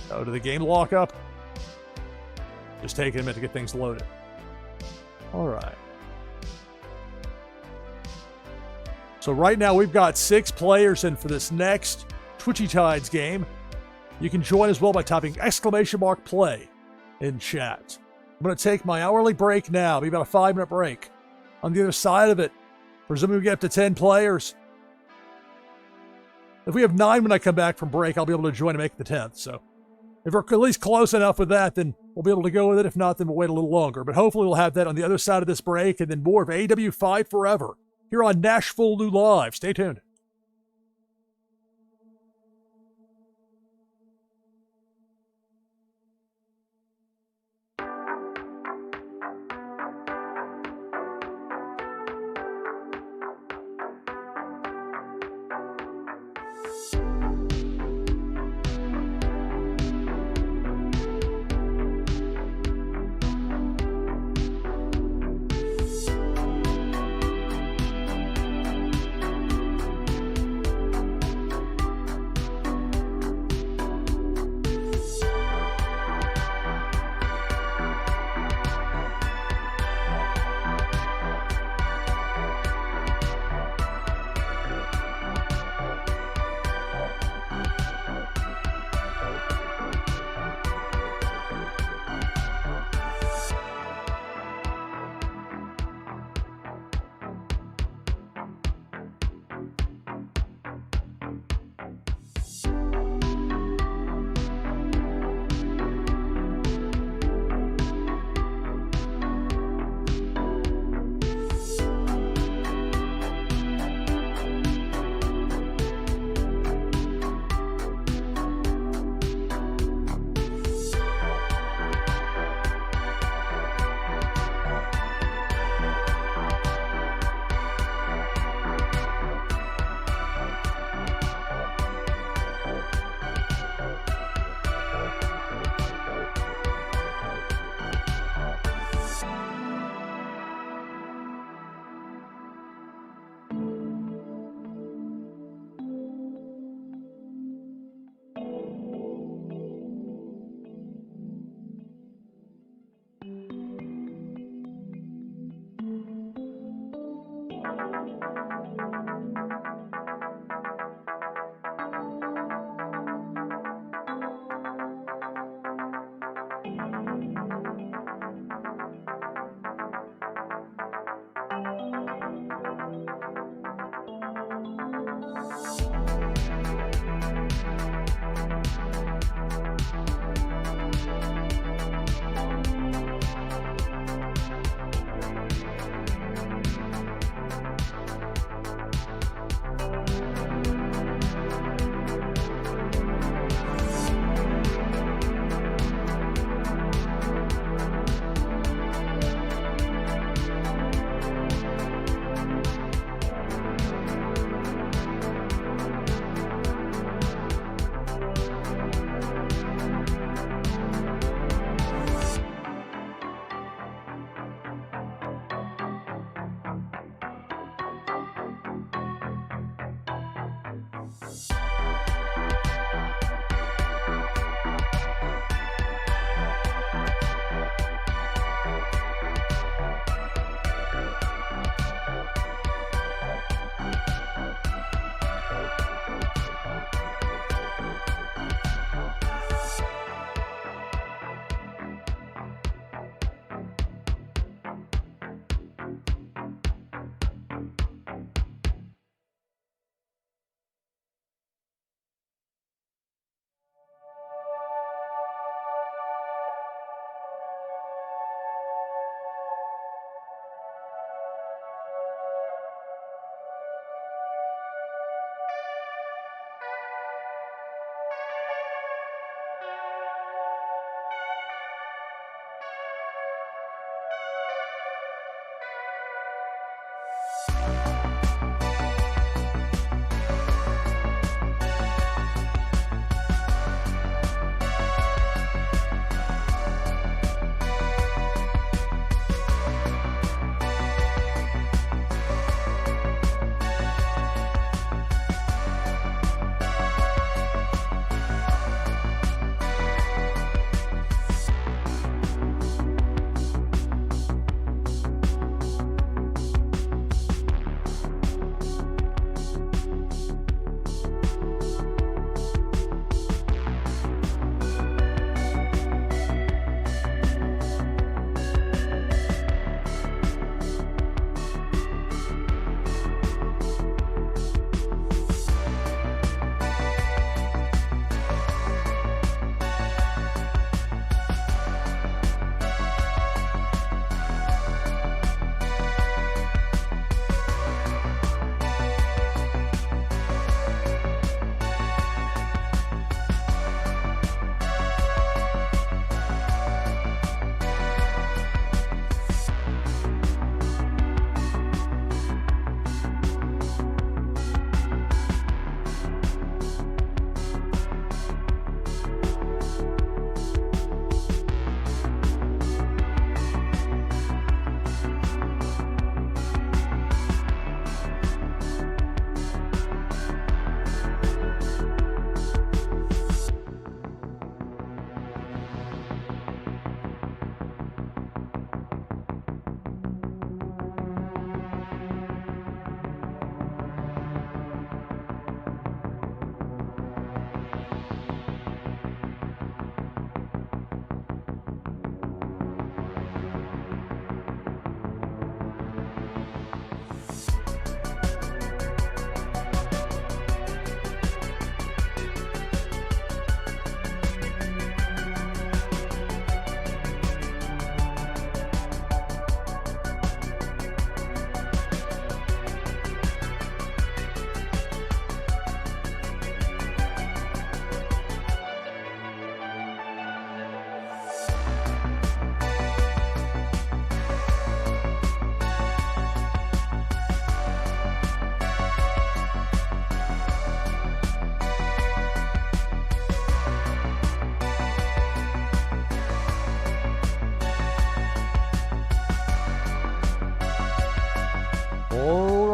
Oh, did the game lock up? Just taking a minute to get things loaded. All right. So right now we've got 6 players in for this next Twitchy Tides game. You can join as well by typing !play in chat. I'm going to take my hourly break now. It'll be about a 5-minute break. On the other side of it, presumably we get up to 10 players. If we have 9 when I come back from break, I'll be able to join and make the 10th. So if we're at least close enough with that, then we'll be able to go with it. If not, then we'll wait a little longer. But hopefully we'll have that on the other side of this break, and then more of AEW Fight Forever here on NashvilleLou Live. Stay tuned.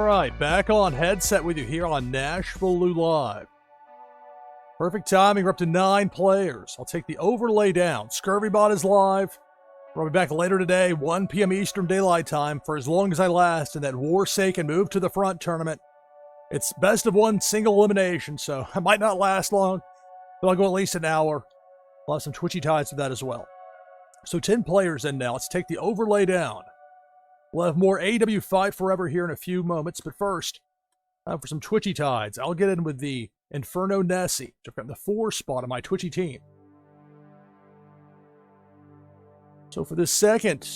right, back on headset with you here on NashvilleLou Live. Perfect timing, we're up to 9 players. I'll take the overlay down. ScurvyBot is live. We'll be back later today, 1 p.m. Eastern Daylight Time, for as long as I last in that Warsaken Move to the Front tournament. It's best of 1 single elimination, so I might not last long, but I'll go at least an hour. I'll have some Twitchy ties with that as well. So 10 players in now. Let's take the overlay down. We'll have more AEW Fight Forever here in a few moments, but first, for some Twitchy tides, I'll get in with the Inferno Nessie, which I've got in the 4 spot on my Twitchy team. So for this second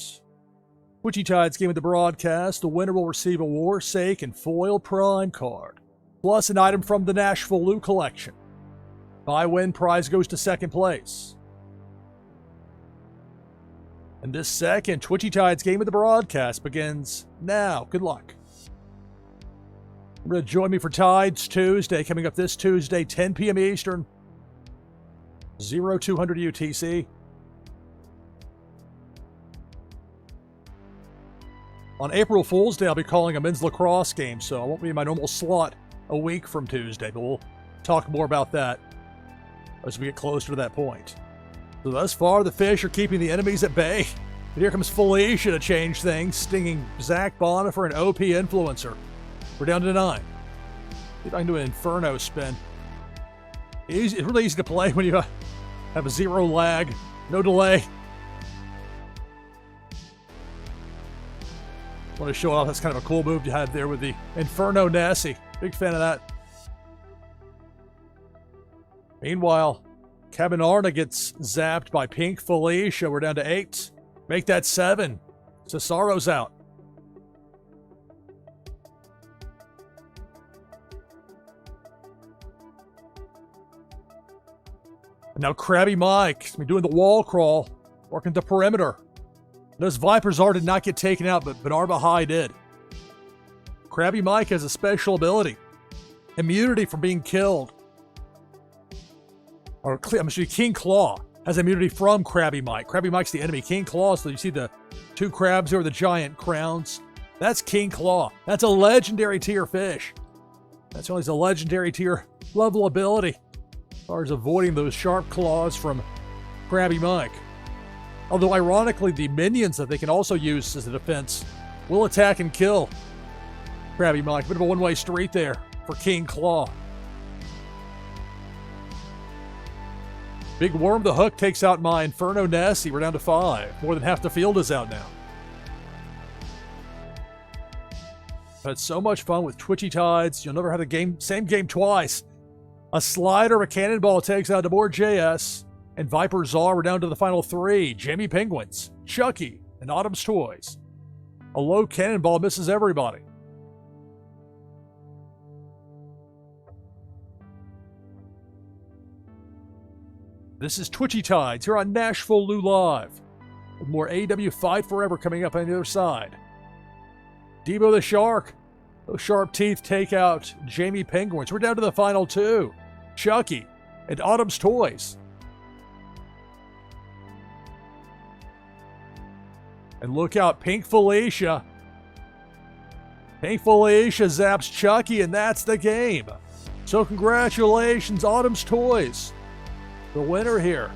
Twitchy Tides game of the broadcast, the winner will receive a Warsaken Foil Prime card, plus an item from the NashvilleLou collection. By win, prize goes to second place. And this second Twitchy Tides game of the broadcast begins now. Good luck. Remember to join me for Tides Tuesday, coming up this Tuesday, 10 p.m. Eastern, 0200 UTC. On April Fool's Day, I'll be calling a men's lacrosse game, so I won't be in my normal slot a week from Tuesday, but we'll talk more about that as we get closer to that point. So thus far, the fish are keeping the enemies at bay. But here comes Felicia to change things, stinging Zach Bonner for an OP influencer. We're down to 9. See if I can do an Inferno spin. It's really easy to play when you have a 0 lag, no delay. Want to show off, that's kind of a cool move you had there with the Inferno Nessie. Big fan of that. Meanwhile, Cabinarna gets zapped by Pink Felicia. We're down to 8. Make that 7. Cesaro's out. And now Krabby Mike's been doing the wall crawl, working the perimeter. Those Vipers did not get taken out, but Benarva High did. Krabby Mike has a special ability. Immunity from being killed. Or, I'm sorry, King Claw has immunity from Krabby Mike. Krabby Mike's the enemy. King Claw, so you see the 2 crabs over the giant crowns. That's King Claw. That's a legendary tier fish. That's only a legendary tier level ability as far as avoiding those sharp claws from Krabby Mike. Although, ironically, the minions that they can also use as a defense will attack and kill Krabby Mike. Bit of a one-way street there for King Claw. Big Worm the Hook takes out my Inferno Nessie. We're down to 5. More than half the field is out now. Had so much fun with Twitchy Tides. You'll never have the same game twice. A slider, a cannonball takes out Demore JS. And Viper Czar, we're down to the final 3. Jamie Penguins, Chucky, and Autumn's Toys. A low cannonball misses everybody. This is Twitchy Tides here on NashvilleLou Live. With more AEW Fight Forever coming up on the other side. Debo the Shark. Those sharp teeth take out Jamie Penguins. We're down to the final 2. Chucky and Autumn's Toys. And look out, Pink Felicia. Pink Felicia zaps Chucky, and that's the game. So congratulations, Autumn's Toys. The winner here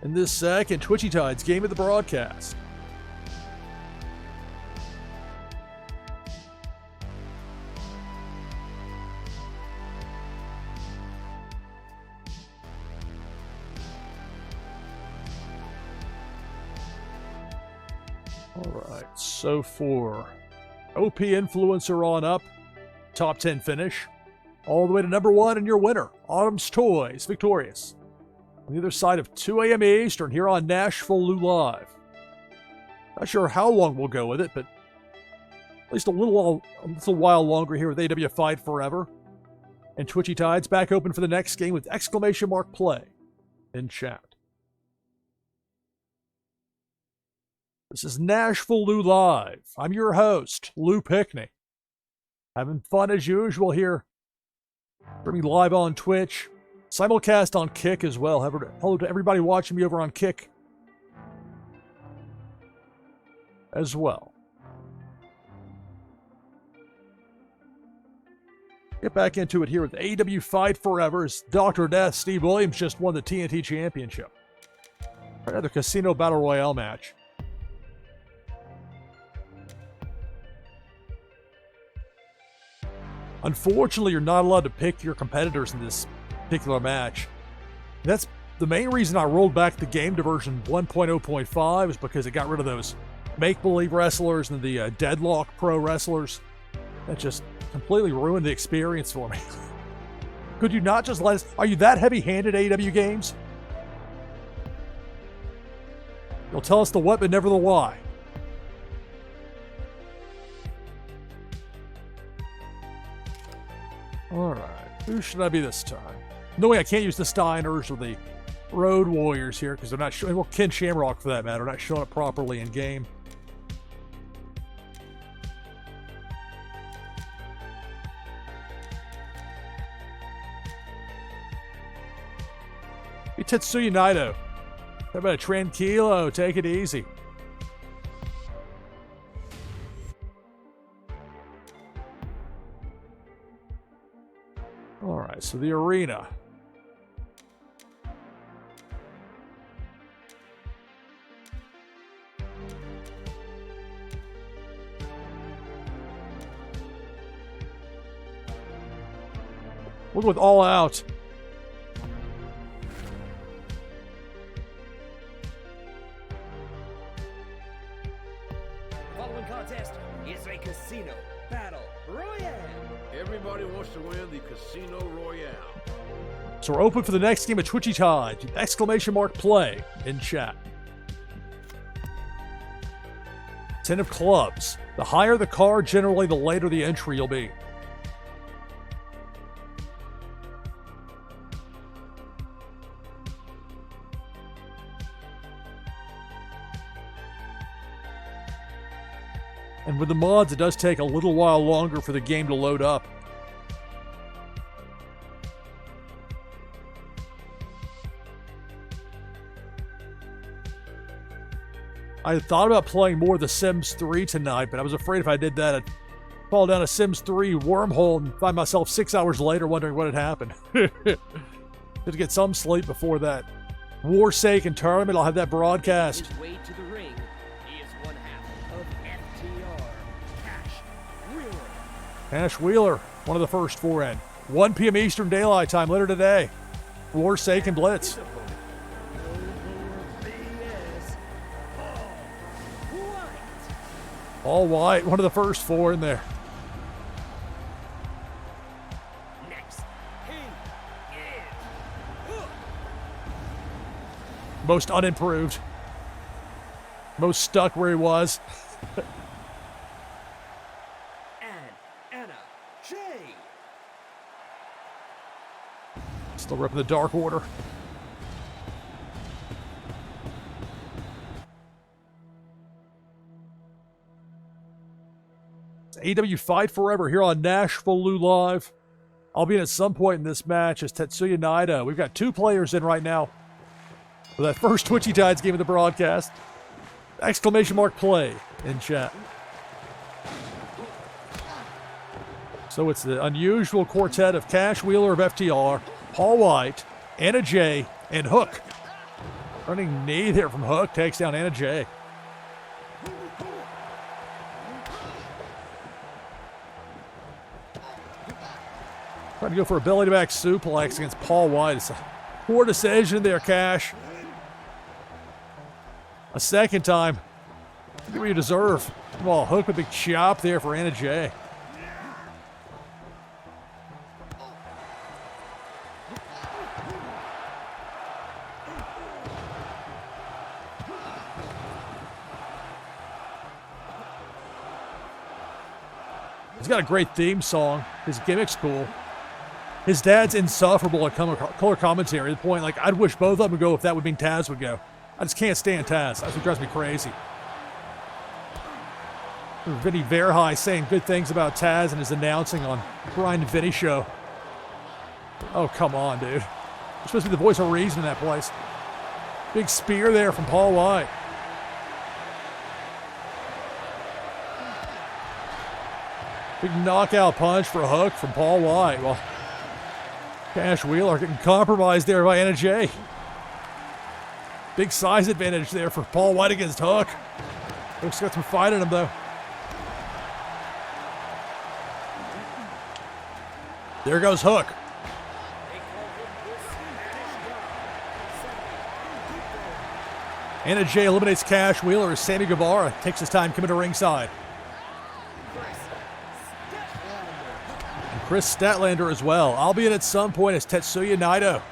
in this second Twitchy Tides game of the broadcast. All right, so for OP Influencer on up, top 10 finish, all the way to number 1 and your winner, Autumn's Toys, victorious. On the other side of 2 a.m. Eastern here on NashvilleLou Live. Not sure how long we'll go with it, but at least a little while longer here with AEW Fight Forever. And Twitchy Tides back open for the next game with exclamation mark play in chat. This is NashvilleLou Live. I'm your host, Lou Pickne. Having fun as usual here. Streaming live on Twitch. Simulcast on Kick as well. Hello to everybody watching me over on Kick as well. Get back into it here with AEW Fight Forever as Dr. Death Steve Williams just won the TNT Championship. Another Casino Battle Royale match. Unfortunately, you're not allowed to pick your competitors in this particular match. That's the main reason I rolled back the game to version 1.0.5 is because it got rid of those make-believe wrestlers and the deadlock pro wrestlers. That just completely ruined the experience for me. Could you not just let us... Are you that heavy-handed, AEW games? You'll tell us the what, but never the why. Alright, who should I be this time? No way, I can't use the Steiners or the Road Warriors here because they're not showing... Well, Ken Shamrock, for that matter, not showing up properly in game. Be Tetsuya Naito. How about a Tranquilo? Take it easy. Alright, so the arena. We'll go with All Out. The following contest is a Casino Battle Royale. Everybody wants to win the Casino Royale. So we're open for the next game of Twitchy Tide. Exclamation mark play in chat. 10 of clubs. The higher the card, generally the later the entry you'll be. And with the mods, it does take a little while longer for the game to load up. I thought about playing more of The Sims 3 tonight, but I was afraid if I did that, I'd fall down a Sims 3 wormhole and find myself 6 hours later wondering what had happened. Had to get some sleep before that Warsaken tournament. I'll have that broadcast. His way to the ring is one half of FTR, Cash Wheeler. Cash Wheeler, one of the first four in. 1 p.m. Eastern Daylight Time later today. Warsaken Blitz. All white, one of the first four in there. Next, he is Hook. Most unimproved. Most stuck where he was. And Anna Jay. Still ripping the Dark Order. AEW Fight Forever here on NashvilleLou Live. I'll be in at some point in this match as Tetsuya Naito. We've got 2 players in right now for that first Twitchy Tides game of the broadcast. Exclamation mark play in chat. So it's the unusual quartet of Cash Wheeler of FTR, Paul White, Anna Jay, and Hook. Running knee there from Hook takes down Anna Jay. Trying to go for a belly-to-back suplex against Paul White. It's a poor decision there, Cash. A second time. Get what you deserve. Come on, Hook with a big chop there for Anna Jay. He's got a great theme song. His gimmick's cool. His dad's insufferable at color commentary to the point, like, I'd wish both of them would go if that would mean Taz would go. I just can't stand Taz. That's what drives me crazy. Vinny Verhey saying good things about Taz and his announcing on Brian and Vinny show. Oh, come on, dude. You're supposed to be the voice of reason in that place. Big spear there from Paul White. Big knockout punch for a hook from Paul White. Well, Cash Wheeler getting compromised there by Anna Jay. Big size advantage there for Paul White against Hook. Hook's got some fight in him, though. There goes Hook. Anna Jay eliminates Cash Wheeler as Sammy Guevara takes his time coming to ringside. And Chris Statlander as well, albeit at some point as Tetsuya Naito.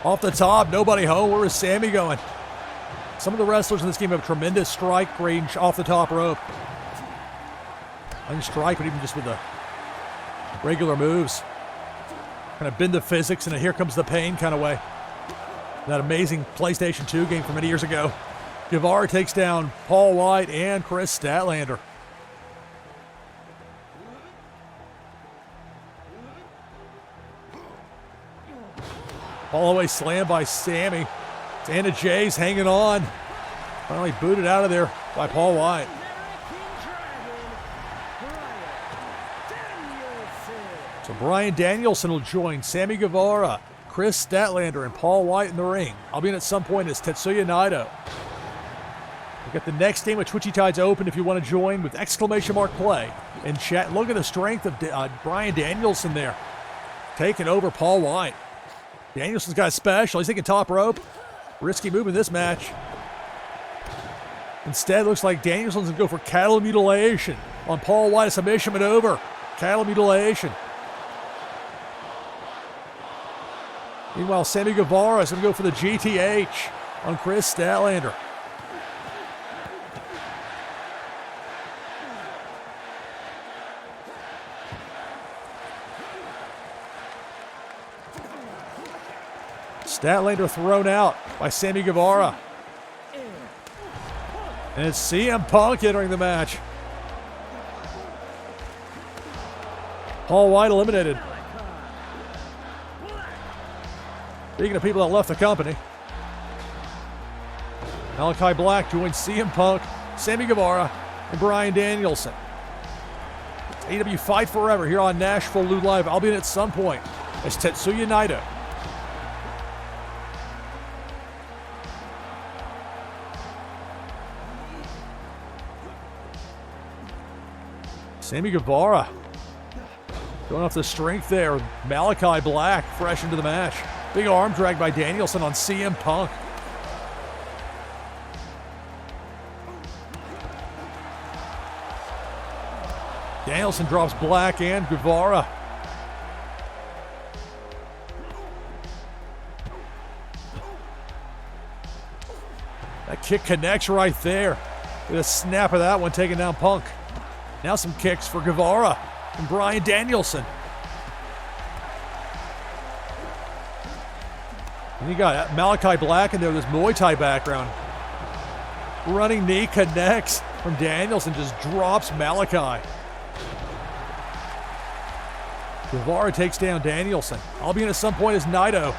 Off the top, nobody home. Where is Sammy going? Some of the wrestlers in this game have tremendous strike range off the top rope. I can strike, but even just with the regular moves. Kind of bend the physics in a here comes the pain kind of way. That amazing PlayStation 2 game from many years ago. Guevara takes down Paul White and Chris Statlander. All the way slammed by Sammy. Anna Jay's hanging on. Finally booted out of there by Paul White. So Bryan Danielson will join Sammy Guevara, Chris Statlander, and Paul White in the ring. I'll be in at some point as Tetsuya Naito. We've got the next game of Twitchy Tides open if you want to join with exclamation mark play in chat. Look at the strength of Bryan Danielson there. Taking over Paul White. Danielson's got a special. He's taking top rope. Risky move in this match. Instead, looks like Danielson's going to go for cattle mutilation on Paul White. A submission maneuver. Cattle mutilation. Meanwhile, Sammy Guevara is going to go for the GTH on Chris Statlander. Statlander thrown out by Sammy Guevara. And it's CM Punk entering the match. Paul White eliminated. Speaking of people that left the company, Malachi Black joins CM Punk, Sammy Guevara, and Bryan Danielson. It's AEW Fight Forever here on NashvilleLou Live. I'll be in at some point as Tetsuya Naito. Sammy Guevara going off the strength there. Malachi Black fresh into the match. Big arm drag by Danielson on CM Punk. Danielson drops Black and Guevara. That kick connects right there. With a snap of that one, taking down Punk. Now some kicks for Guevara and Bryan Danielson. And you got Malachi Black in there with his Muay Thai background. Running knee connects from Danielson, just drops Malachi. Guevara takes down Danielson. I'll be in at some point as Naito.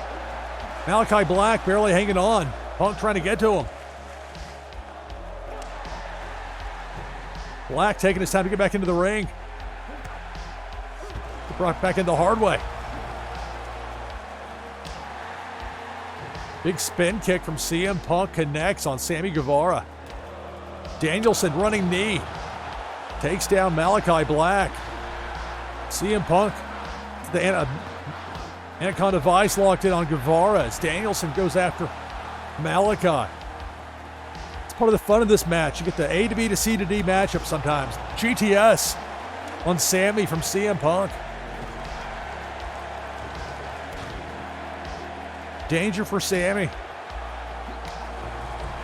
Malachi Black barely hanging on. Punk trying to get to him. Black taking his time to get back into the ring. Brought back in the hard way. Big spin kick from CM Punk connects on Sammy Guevara. Danielson running knee. Takes down Malachi Black. CM Punk, the Anaconda Vice locked in on Guevara as Danielson goes after Malachi. Part of the fun of this match. You get the A to B to C to D matchup sometimes. GTS on Sammy from CM Punk. Danger for Sammy.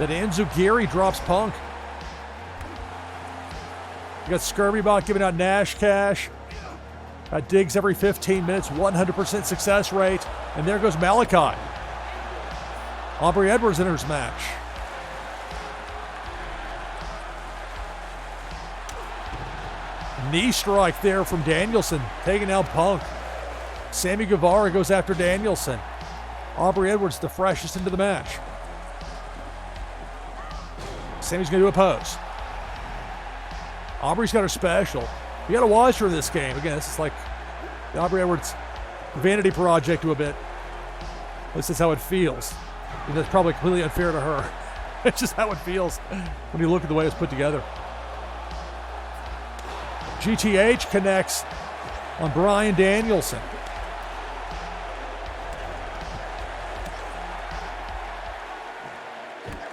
That Enzugiri drops Punk. You got Scurvybot giving out Nash Cash. Got digs every 15 minutes, 100% success rate. And there goes Malachi. Aubrey Edwards enters match. Knee strike there from Danielson, taking out Punk. Sammy Guevara goes after Danielson. Aubrey Edwards, the freshest into the match. Sammy's going to do a pose. Aubrey's got her special. You got to watch her in this game. Again, this is like the Aubrey Edwards vanity project to a bit. This is how it feels. And that's probably completely unfair to her. It's just how it feels when you look at the way it's put together. GTH connects on Bryan Danielson.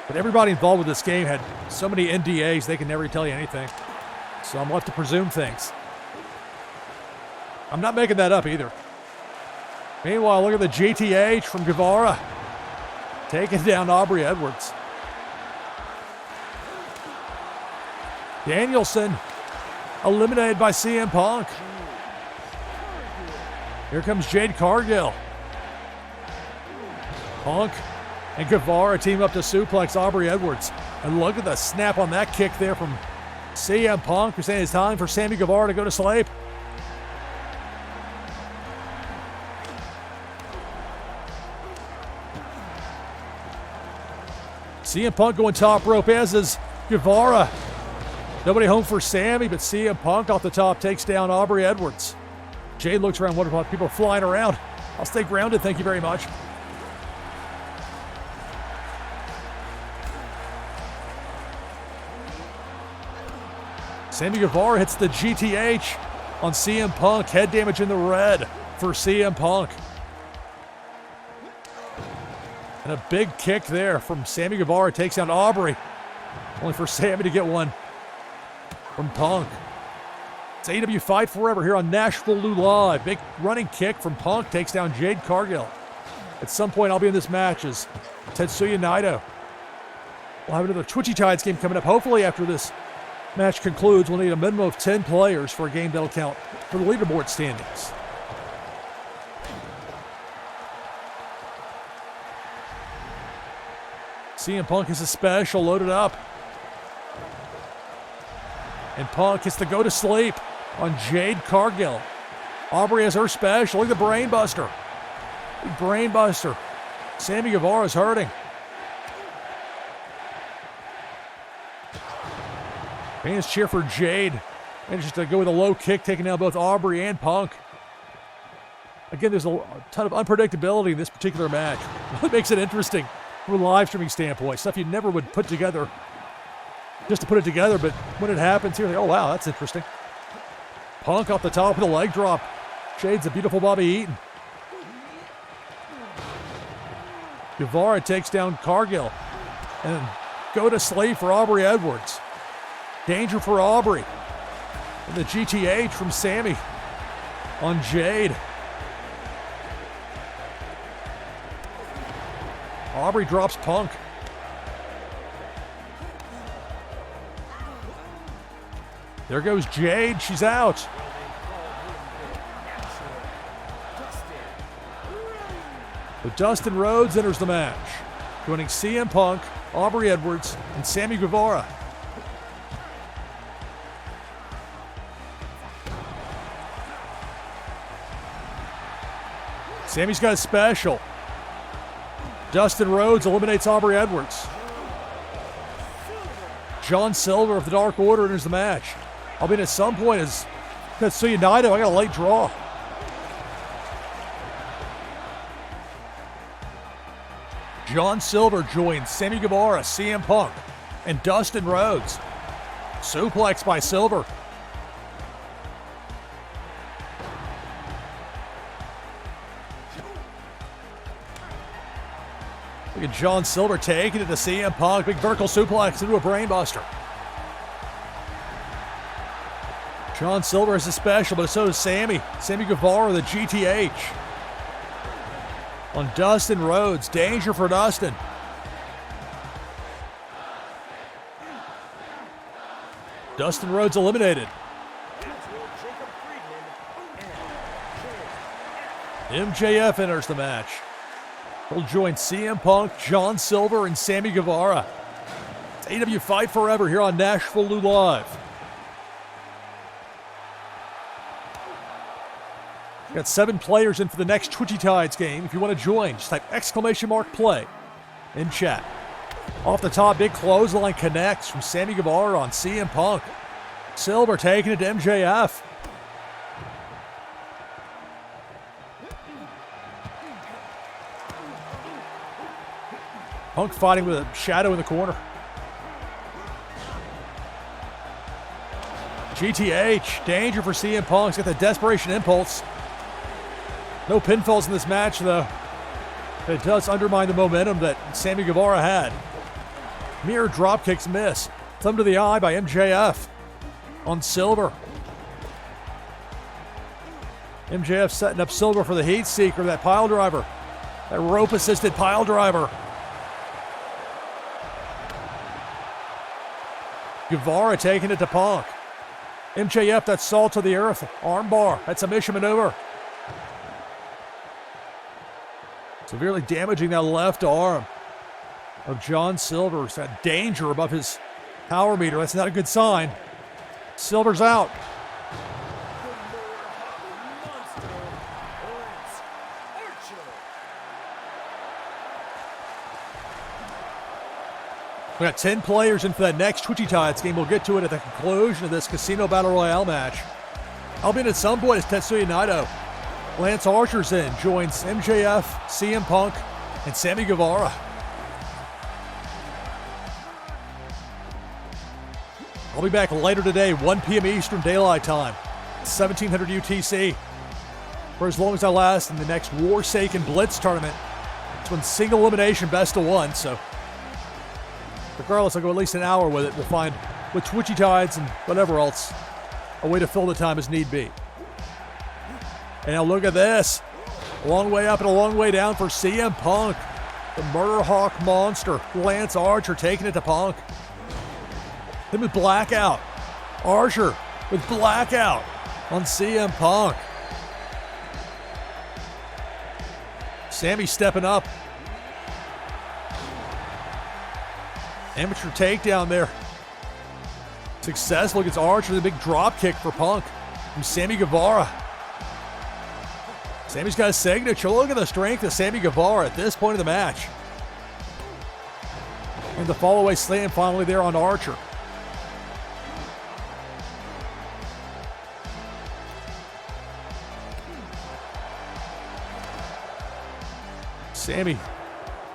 But everybody involved with this game had so many NDAs, they can never tell you anything. So I'm left to presume things. I'm not making that up either. Meanwhile, look at the GTH from Guevara taking down Aubrey Edwards. Danielson eliminated by CM Punk. Here comes Jade Cargill. Punk and Guevara team up to suplex Aubrey Edwards. And look at the snap on that kick there from CM Punk. We're saying it's time for Sammy Guevara to go to sleep. CM Punk going top rope, as is Guevara. Nobody home for Sammy, but CM Punk off the top takes down Aubrey Edwards. Jade looks around, wondering about people flying around. I'll stay grounded, thank you very much. Sammy Guevara hits the GTH on CM Punk. Head damage in the red for CM Punk. And a big kick there from Sammy Guevara takes down Aubrey. Only for Sammy to get one from Punk. It's AEW Fight Forever here on NashvilleLou Live. Big running kick from Punk takes down Jade Cargill. At some point I'll be in this match as Tetsuya Naito. We'll have another Twitchy Tides game coming up. Hopefully after this match concludes, we'll need a minimum of 10 players for a game that'll count for the leaderboard standings. CM Punk has a special loaded up. And Punk gets to go to sleep on Jade Cargill. Aubrey has her special. Look at the brain buster. Big brain buster. Sammy Guevara's hurting. Fans cheer for Jade. Manages to go with a low kick, taking down both Aubrey and Punk. Again, there's a ton of unpredictability in this particular match. What makes it interesting from a live streaming standpoint. Stuff you never would put together just to put it together, but when it happens here, like, oh wow, that's interesting. Punk off the top with a leg drop. Jade's a beautiful Bobby Eaton. Guevara takes down Cargill. And go to sleep for Aubrey Edwards. Danger for Aubrey. And the GTH from Sammy on Jade. Aubrey drops Punk. There goes Jade. She's out. But Dustin Rhodes enters the match, joining CM Punk, Aubrey Edwards, and Sammy Guevara. Sammy's got a special. Dustin Rhodes eliminates Aubrey Edwards. John Silver of the Dark Order enters the match. I'll be in at some point as Tetsuya Naito. I got a late draw. John Silver joins Sammy Guevara, CM Punk, and Dustin Rhodes. Suplex by Silver. Look at John Silver taking it to CM Punk. Big vertical suplex into a brainbuster. John Silver has a special, but so does Sammy. Sammy Guevara, the GTH. On Dustin Rhodes. Danger for Dustin. Dustin Rhodes eliminated. MJF enters the match. He'll join CM Punk, John Silver, and Sammy Guevara. It's AEW Fight Forever here on NashvilleLou Live. Got 7 players in for the next Twitchy Tides game. If you want to join, just type !play in chat. Off the top, big clothesline connects from Sammy Guevara on CM Punk. Silver taking it to MJF. Punk fighting with a shadow in the corner. GTH, danger for CM Punk. He's got the desperation impulse. No pinfalls in this match, though. But it does undermine the momentum that Sammy Guevara had. Mirror dropkicks miss. Thumb to the eye by MJF on Silver. MJF setting up Silver for the heat seeker, that pile driver. That rope-assisted pile driver. Guevara taking it to Punk. MJF, that salt to the earth. Armbar, that submission maneuver. Severely damaging that left arm of John Silver. It's got danger above his power meter. That's not a good sign. Silver's out. We got 10 players in for that next Twitchy Tides game. We'll get to it at the conclusion of this Casino Battle Royale match. I'll be in at some point is Tetsuya Naito. Lance Archer's in, joins MJF, CM Punk, and Sammy Guevara. I'll be back later today, 1 p.m. Eastern Daylight Time, 1700 UTC, for as long as I last in the next Warsaken Blitz tournament. It's one single elimination best of one, so regardless, I'll go at least an hour with it. We'll find, with Twitchy Tides and whatever else, a way to fill the time as need be. And now look at this. A long way up and a long way down for CM Punk. The Murder Hawk monster, Lance Archer, taking it to Punk. Him with blackout. Archer with blackout on CM Punk. Sammy stepping up. Amateur takedown there. Successful against Archer. The big drop kick for Punk from Sammy Guevara. Sammy's got a signature. Look at the strength of Sammy Guevara at this point of the match. And the fall-away slam finally there on Archer. Sammy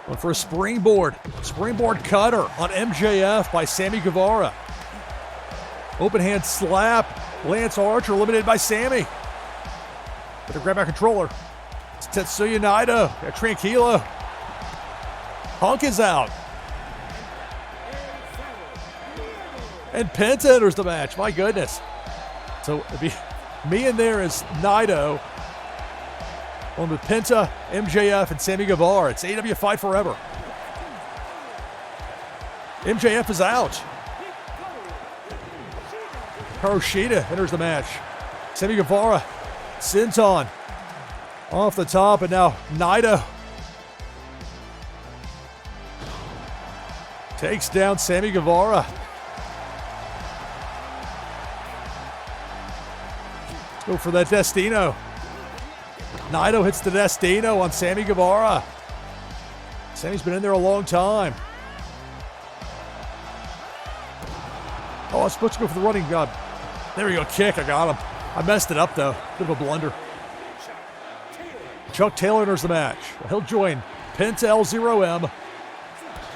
went for a springboard. Springboard cutter on MJF by Sammy Guevara. Open hand slap. Lance Archer eliminated by Sammy. Better grab my controller. It's Tetsuya Naito. Got Tranquilo. Punk is out. And Penta enters the match. My goodness. So it'd be me in there is Naito. On with Penta, MJF, and Sammy Guevara. It's AEW Fight Forever. MJF is out. Kuroshita enters the match. Sammy Guevara, Senton off the top, and now Naito takes down Sammy Guevara. Let's go for that Destino. Naito hits the Destino on Sammy Guevara. Sammy's been in there a long time. Oh, I was supposed to go for the running gun. There we go, kick. I got him. I messed it up, though. Bit of a blunder. Chuck Taylor enters the match. He'll join Penta L0M.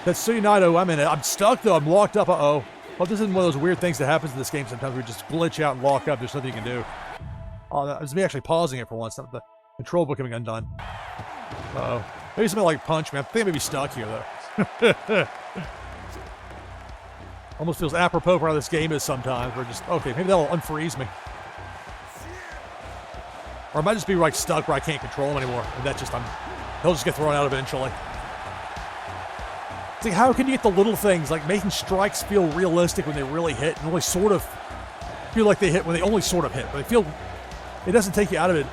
Tetsuya Naito. I'm stuck, though. I'm locked up. Uh-oh. Well, this isn't one of those weird things that happens in this game sometimes. We just glitch out and lock up. There's nothing you can do. Oh, that was me actually pausing it for once. Not the control becoming undone. Uh-oh. Maybe something like punch me. I think I may be stuck here, though. Almost feels apropos for how this game is sometimes. We're just, okay, maybe that'll unfreeze me. Or I might just be like stuck where I can't control him anymore. And that just, he'll just get thrown out eventually. It's like, how can you get the little things, like making strikes feel realistic when they really hit, and only sort of feel like they hit when they only sort of hit, but they feel, it doesn't take you out of it.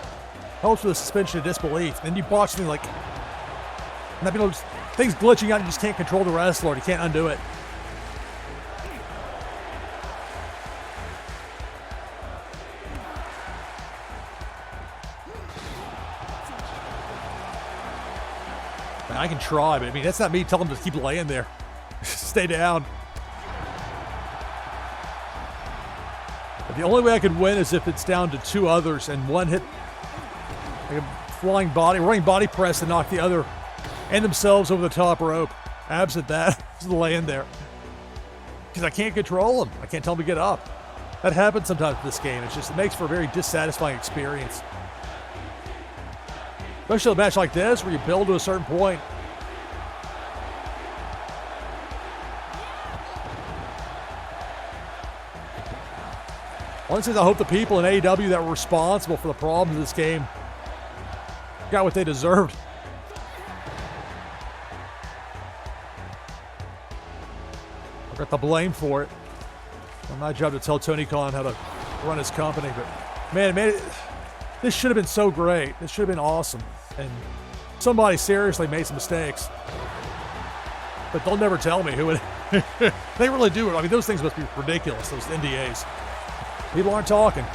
Helps with the suspension of disbelief. Then you botch something like, and that things glitching out and you just can't control the wrestler, and you can't undo it. I can try, but I mean, that's not me telling him to keep laying there. Stay down. The only way I could win is if it's down to 2 others and one hit like a running body press and knock the other and themselves over the top rope. Absent that, just laying there. Because I can't control them. I can't tell them to get up. That happens sometimes in this game. It makes for a very dissatisfying experience. Especially a match like this where you build to a certain point. One thing I hope the people in AEW that were responsible for the problems of this game got what they deserved. I got the blame for it. It's my job to tell Tony Khan how to run his company, but man, this should have been so great. This should have been awesome. And somebody seriously made some mistakes. But they'll never tell me who it They really do. I mean, those things must be ridiculous, those NDAs. People aren't talking.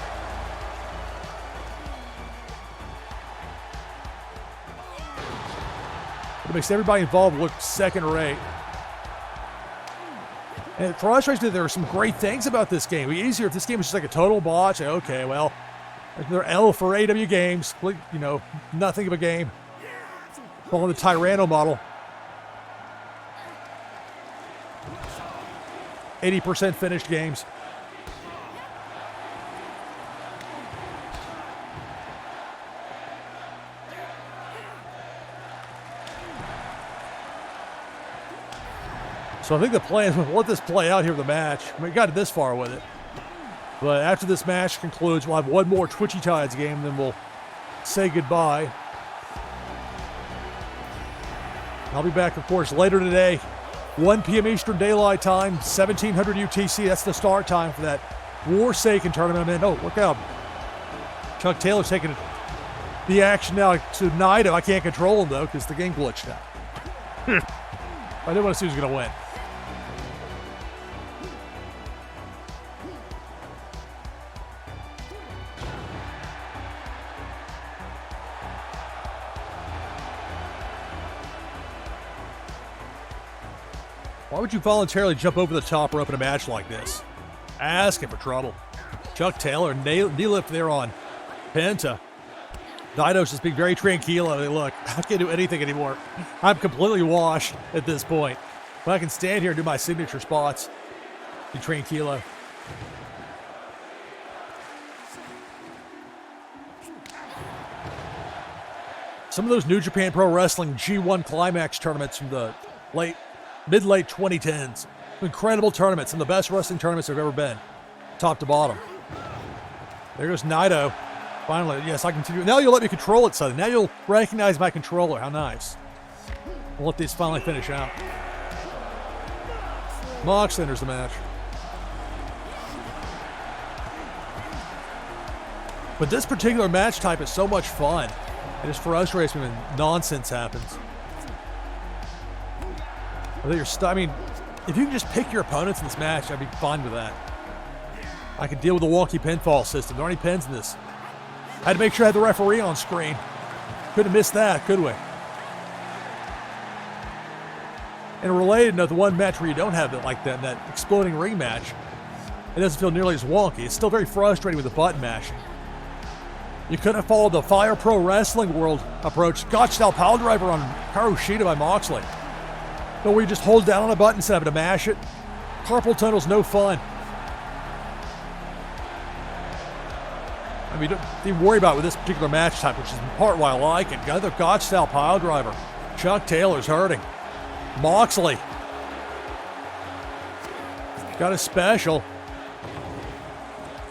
It makes everybody involved look second rate. And it frustrates me that there are some great things about this game. It would be easier if this game was just like a total botch. Okay, well, another L for AEW games. You know, nothing of a game. Following the Tyranno model. 80% finished games. So I think the plan is we'll let this play out here with the match. We got this far with it. But after this match concludes, we'll have one more Twitchy Tides game, then we'll say goodbye. I'll be back, of course, later today. 1 p.m. Eastern Daylight Time, 1700 UTC. That's the start time for that Forsaken tournament. Man, oh, look out. Chuck Taylor's taking the action now to Naito. I can't control him, though, because the game glitched out. I didn't want to see who's going to win. Why would you voluntarily jump over the top rope in a match like this? Asking for trouble. Chuck Taylor, knee lift there on Penta. Naito's just being very tranquilo. Hey, look, I can't do anything anymore. I'm completely washed at this point. But I can stand here and do my signature spots. Be tranquilo. Some of those New Japan Pro Wrestling G1 Climax tournaments from the mid-late 2010s. Incredible tournaments, some of the best wrestling tournaments I've ever been. Top to bottom. There goes Naito. Finally, yes, I continue. Now you'll let me control it, Southern. Now you'll recognize my controller. How nice. We'll let these finally finish out. Mox enters the match. But this particular match type is so much fun. It just frustrates me when nonsense happens. I mean, if you can just pick your opponents in this match, I'd be fine with that. I could deal with the wonky pinfall system. There aren't any pins in this. I had to make sure I had the referee on screen. Couldn't have missed that, could we? And a related note, the one match where you don't have it like that exploding ring match, it doesn't feel nearly as wonky. It's still very frustrating with the button mashing. You couldn't have followed the Fire Pro Wrestling World approach. Gotch-style pile driver on Hikaru Shida by Moxley. But where you just hold down on a button instead of having to mash it. Carpal tunnel's no fun. I mean, don't even worry about it with this particular match type, which is in part why I like it. Got another Gotch-style pile driver. Chuck Taylor's hurting. Moxley. Got a special.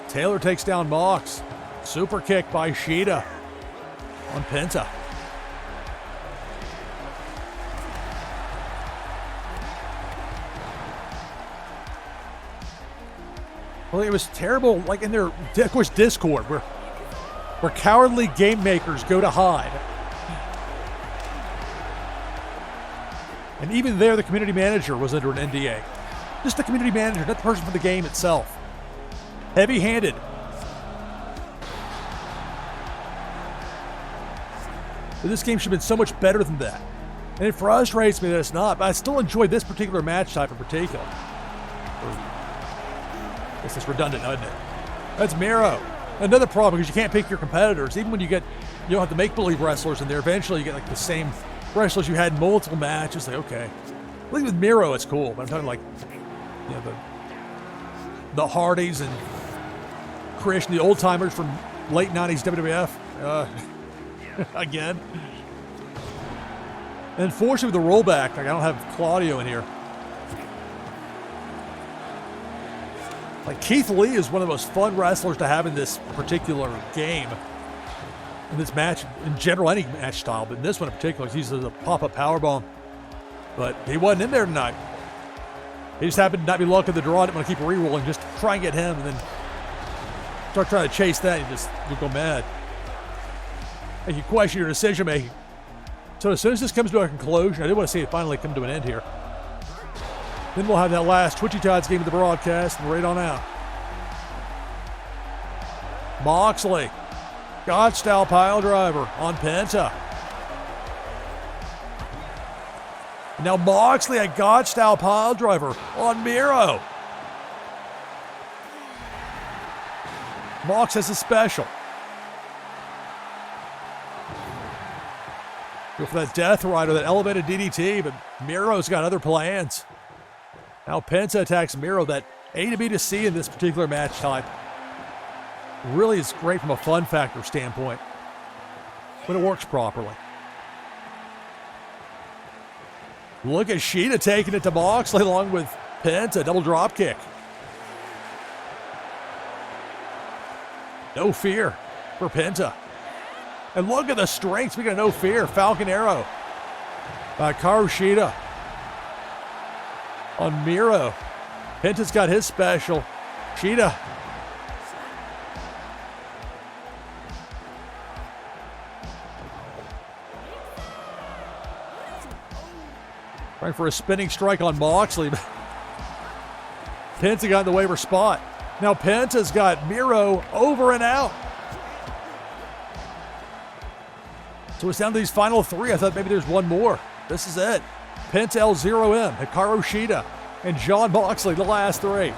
Taylor takes down Mox. Super kick by Shida on Penta. Well, it was terrible, like in their, of course, Discord, where cowardly game makers go to hide. And even there, the community manager was under an NDA. Just the community manager, not the person for the game itself. Heavy-handed. But this game should have been so much better than that. And it frustrates me that it's not, but I still enjoy this particular match type in particular. I guess it's redundant, isn't it? That's Miro. Another problem because you can't pick your competitors. Even when you don't have the make-believe wrestlers in there, eventually you get like the same wrestlers you had in multiple matches. Like, okay. I think with Miro it's cool, but I'm talking like, you know, the Hardys and Christian, the old-timers from late 90s WWF. Again. And unfortunately with the rollback, like I don't have Claudio in here. Like Keith Lee is one of the most fun wrestlers to have in this particular game. In this match, in general, any match style, but in this one in particular, he uses a pop-up powerbomb. But he wasn't in there tonight. He just happened to not be lucky at the draw. I didn't want to keep re-rolling, just try and get him, and then start trying to chase that, and you'll go mad. And you question your decision making. So as soon as this comes to a conclusion, I do want to see it finally come to an end here. Then we'll have that last Twitchy Tides game of the broadcast, and right on out. Moxley, God-style pile driver on Penta. Now Moxley, a God-style pile driver on Miro. Mox has a special. Go for that Death Rider, that elevated DDT, but Miro's got other plans. Now Penta attacks Miro. That A to B to C in this particular match type really is great from a fun factor standpoint when it works properly. Look at Sheeta taking it to Moxley along with Penta, double drop kick. No fear for Penta. And look at the strength, speaking of no fear, Falcon Arrow by Hikaru Shida on Miro. Penta's got his special. Shida. Trying for a spinning strike on Moxley. Penta got in the waiver spot. Now Penta's got Miro over and out. So it's down to these final three. I thought maybe there's one more. This is it. Penta L0M, Hikaru Shida, and Jon Moxley, the last three.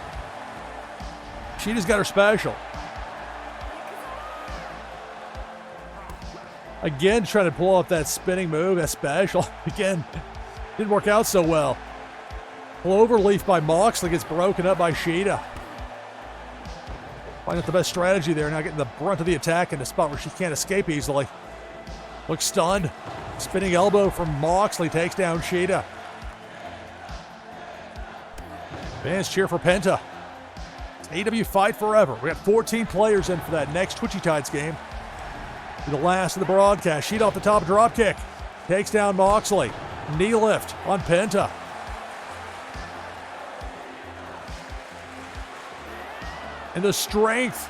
Shida's got her special. Again, trying to pull off that spinning move, that special. Again, didn't work out so well. Cloverleaf by Moxley gets broken up by Shida. Finding out the best strategy there, now getting the brunt of the attack in a spot where she can't escape easily. Looks stunned. Spinning elbow from Moxley takes down Shida. Fans cheer for Penta. AEW Fight Forever. We got 14 players in for that next Twitchy Tides game. The last of the broadcast. Shida off the top, drop kick. Takes down Moxley. Knee lift on Penta. And the strength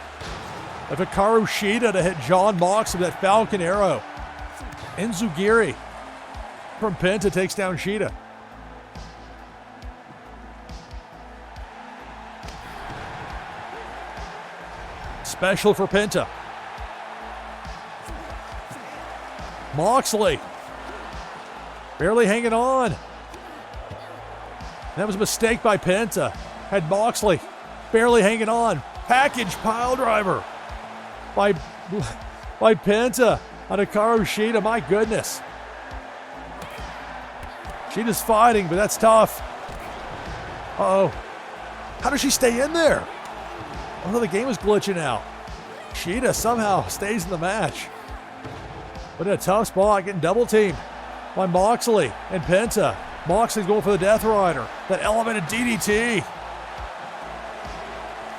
of Hikaru Shida to hit Jon Moxley with that Falcon Arrow. Enzugiri from Penta takes down Shida. Special for Penta. Moxley barely hanging on. That was a mistake by Penta. Had Moxley barely hanging on. Package pile driver by Penta on Hikaru Shida. My goodness. Shida's fighting, but that's tough. Uh-oh. How does she stay in there? I thought the game was glitching out. Shida somehow stays in the match. But in a tough spot, getting double teamed by Moxley and Penta. Moxley's going for the Death Rider. That elevated DDT.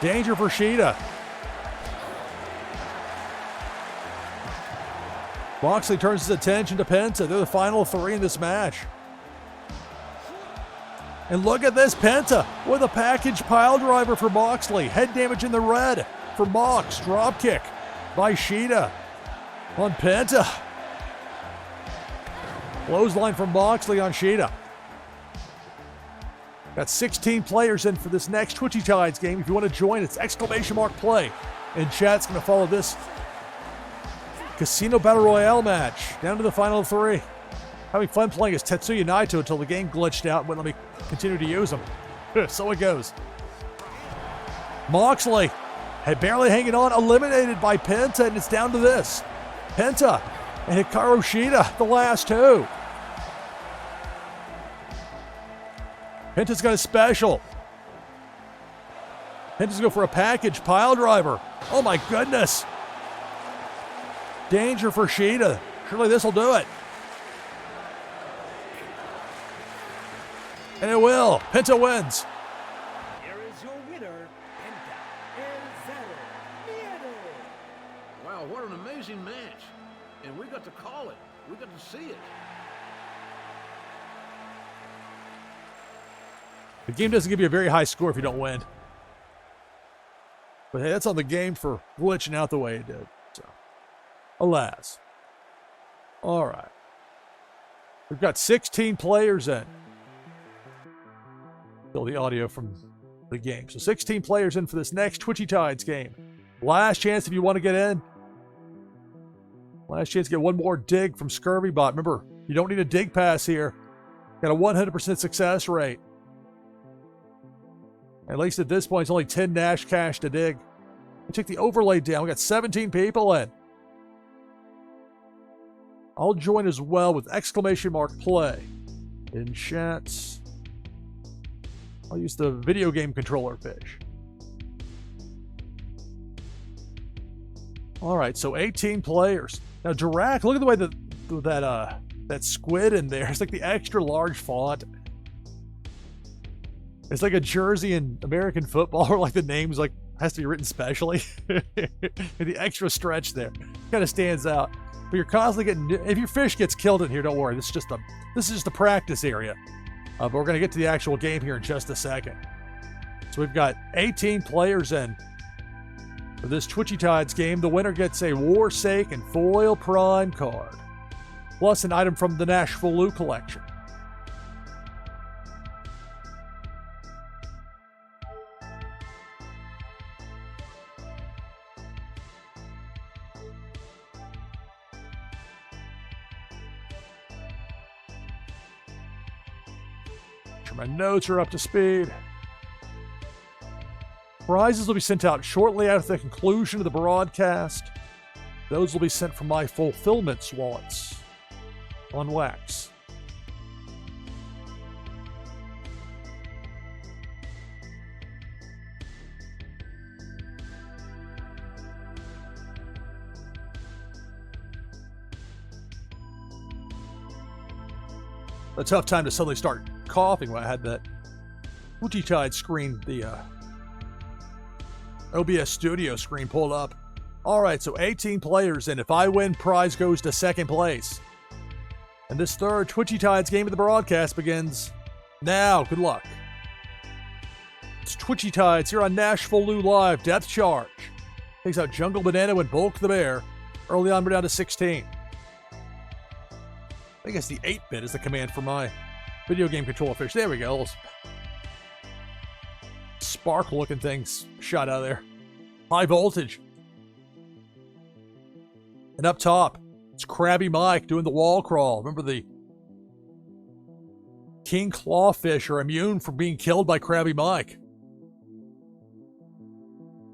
Danger for Shida. Moxley turns his attention to Penta. They're the final three in this match. And look at this, Penta with a package pile driver for Moxley. Head damage in the red for Mox. Drop kick by Shida on Penta. Clothesline from Moxley on Shida. Got 16 players in for this next Twitchy Tides game. If you want to join, it's !play. And chat's going to follow this Casino Battle Royale match. Down to the final three. Having fun playing as Tetsuya Naito until the game glitched out and wouldn't let me continue to use him. So it goes. Moxley Hey, barely hanging on, eliminated by Penta, and it's down to this. Penta and Hikaru Shida, the last two. Penta's got a special. Penta's go for a package pile driver. Oh my goodness. Danger for Shida. Surely this will do it. And it will. Penta wins. Here is your winner, Penta El Zero Miedo. Wow, what an amazing match. And we got to call it. We got to see it. The game doesn't give you a very high score if you don't win. But hey, that's on the game for glitching out the way it did. So, alas. All right. We've got 16 players in. Still the audio from the game. So 16 players in for this next Twitchy Tides game. Last chance if you want to get in. Last chance to get one more dig from ScurvyBot. Remember, you don't need a dig pass here. Got a 100% success rate. At least at this point, it's only 10 Nash cash to dig. I took the overlay down. We got 17 people in. I'll join as well with !play in chats. I'll use the video game controller fish. All right, so 18 players. Now, Dirac, look at the way that squid in there. It's like the extra large font. It's like a jersey in American football where like the name's like has to be written specially. The extra stretch there kind of stands out. But you're constantly getting, if your fish gets killed in here, don't worry. This is just the practice area. But we're going to get to the actual game here in just a second. So we've got 18 players in for this Twitchy Tides game. The winner gets a Warsake and Foil Prime card, plus an item from the NashvilleLou collection. My notes are up to speed. Prizes will be sent out shortly after the conclusion of the broadcast. Those will be sent from my fulfillment wallets on wax. A tough time to suddenly start coughing when I had that Twitchy Tide screen, the OBS Studio screen pulled up. All right, so 18 players, and if I win, prize goes to second place. And this third Twitchy Tides game of the broadcast begins now. Good luck. It's Twitchy Tides here on NashvilleLou Live. Death Charge takes out Jungle Banana and Bulk the Bear. Early on, we're down to 16. I guess the 8-bit is the command for my video game controller fish. There we go. Sparkle looking things shot out of there. High voltage. And up top, it's Krabby Mike doing the wall crawl. Remember, the king clawfish are immune from being killed by Krabby Mike.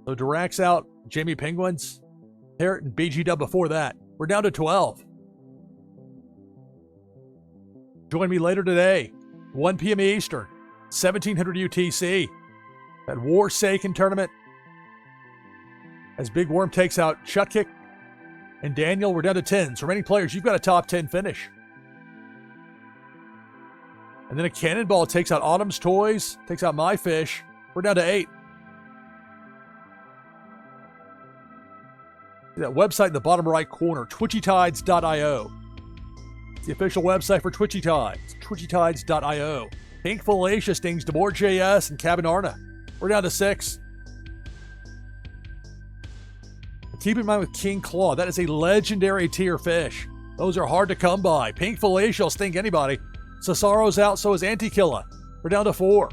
So Dirac's out. Jamie Penguins, Parrot, and BG Dub before that. We're down to 12. Join me later today, 1 p.m. Eastern, 1700 UTC, at Warsaken tournament. As Big Worm takes out Shutkick and Daniel, we're down to 10. So remaining players, you've got a top 10 finish. And then a Cannonball takes out Autumn's Toys, takes out My Fish. We're down to 8. See that website in the bottom right corner, twitchytides.io. It's the official website for Twitchy Tides, twitchytides.io. Pink Felicia stings DeMore JS and Cabin Arna. We're down to 6. Keep in mind with King Claw, that is a legendary tier fish. Those are hard to come by. Pink Felicia will sting anybody. Cesaro's out, so is Antikilla. We're down to 4.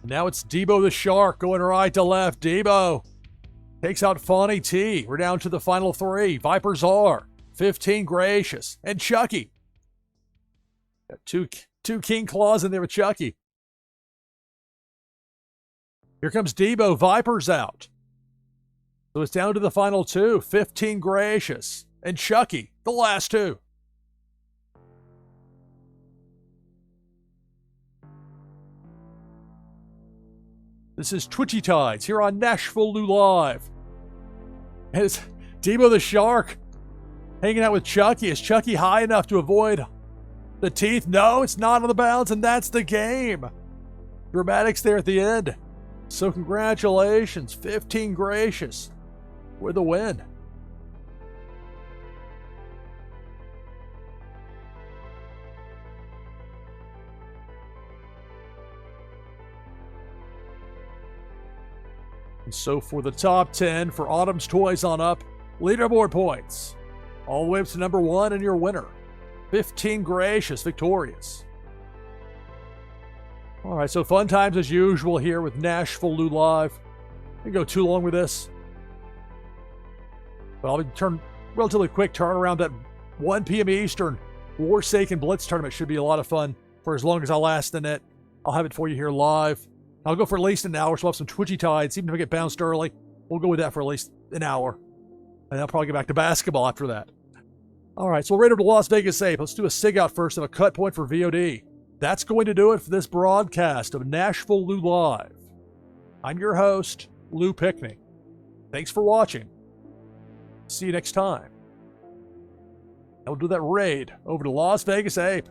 Now it's Debo the Shark going right to left. Debo Takes out Fawny T. We're down to the final 3. Vipers are 15 Gracious and Chucky. Got two King Claws in there with Chucky. Here comes Debo. Vipers out. So it's down to the final 2. 15 Gracious and Chucky. The last 2. This is Twitchy Tides here on NashvilleLou Live. And it's Debo the Shark hanging out with Chucky. Is Chucky high enough to avoid the teeth? No, it's not on the bounce, and that's the game. Dramatics there at the end. So congratulations, 15 Gracious with a win. And so for the top 10 for Autumn's Toys on up, leaderboard points. All the way up to number 1 and your winner. 15 Gracious, victorious. All right, so fun times as usual here with NashvilleLou Live. I didn't go too long with this. But I'll be relatively quick turnaround. That 1 p.m. Eastern Warsaken Blitz tournament should be a lot of fun for as long as I last in it. I'll have it for you here live. I'll go for at least an hour, so we'll have some Twitchy Tides. Even if I get bounced early, we'll go with that for at least an hour. And I'll probably get back to basketball after that. All right, so we're ready to Las Vegas Ape. Let's do a SIG out first and a cut point for VOD. That's going to do it for this broadcast of NashvilleLou Live. I'm your host, Lou Pickne. Thanks for watching. See you next time. And we'll do that raid over to Las Vegas Ape.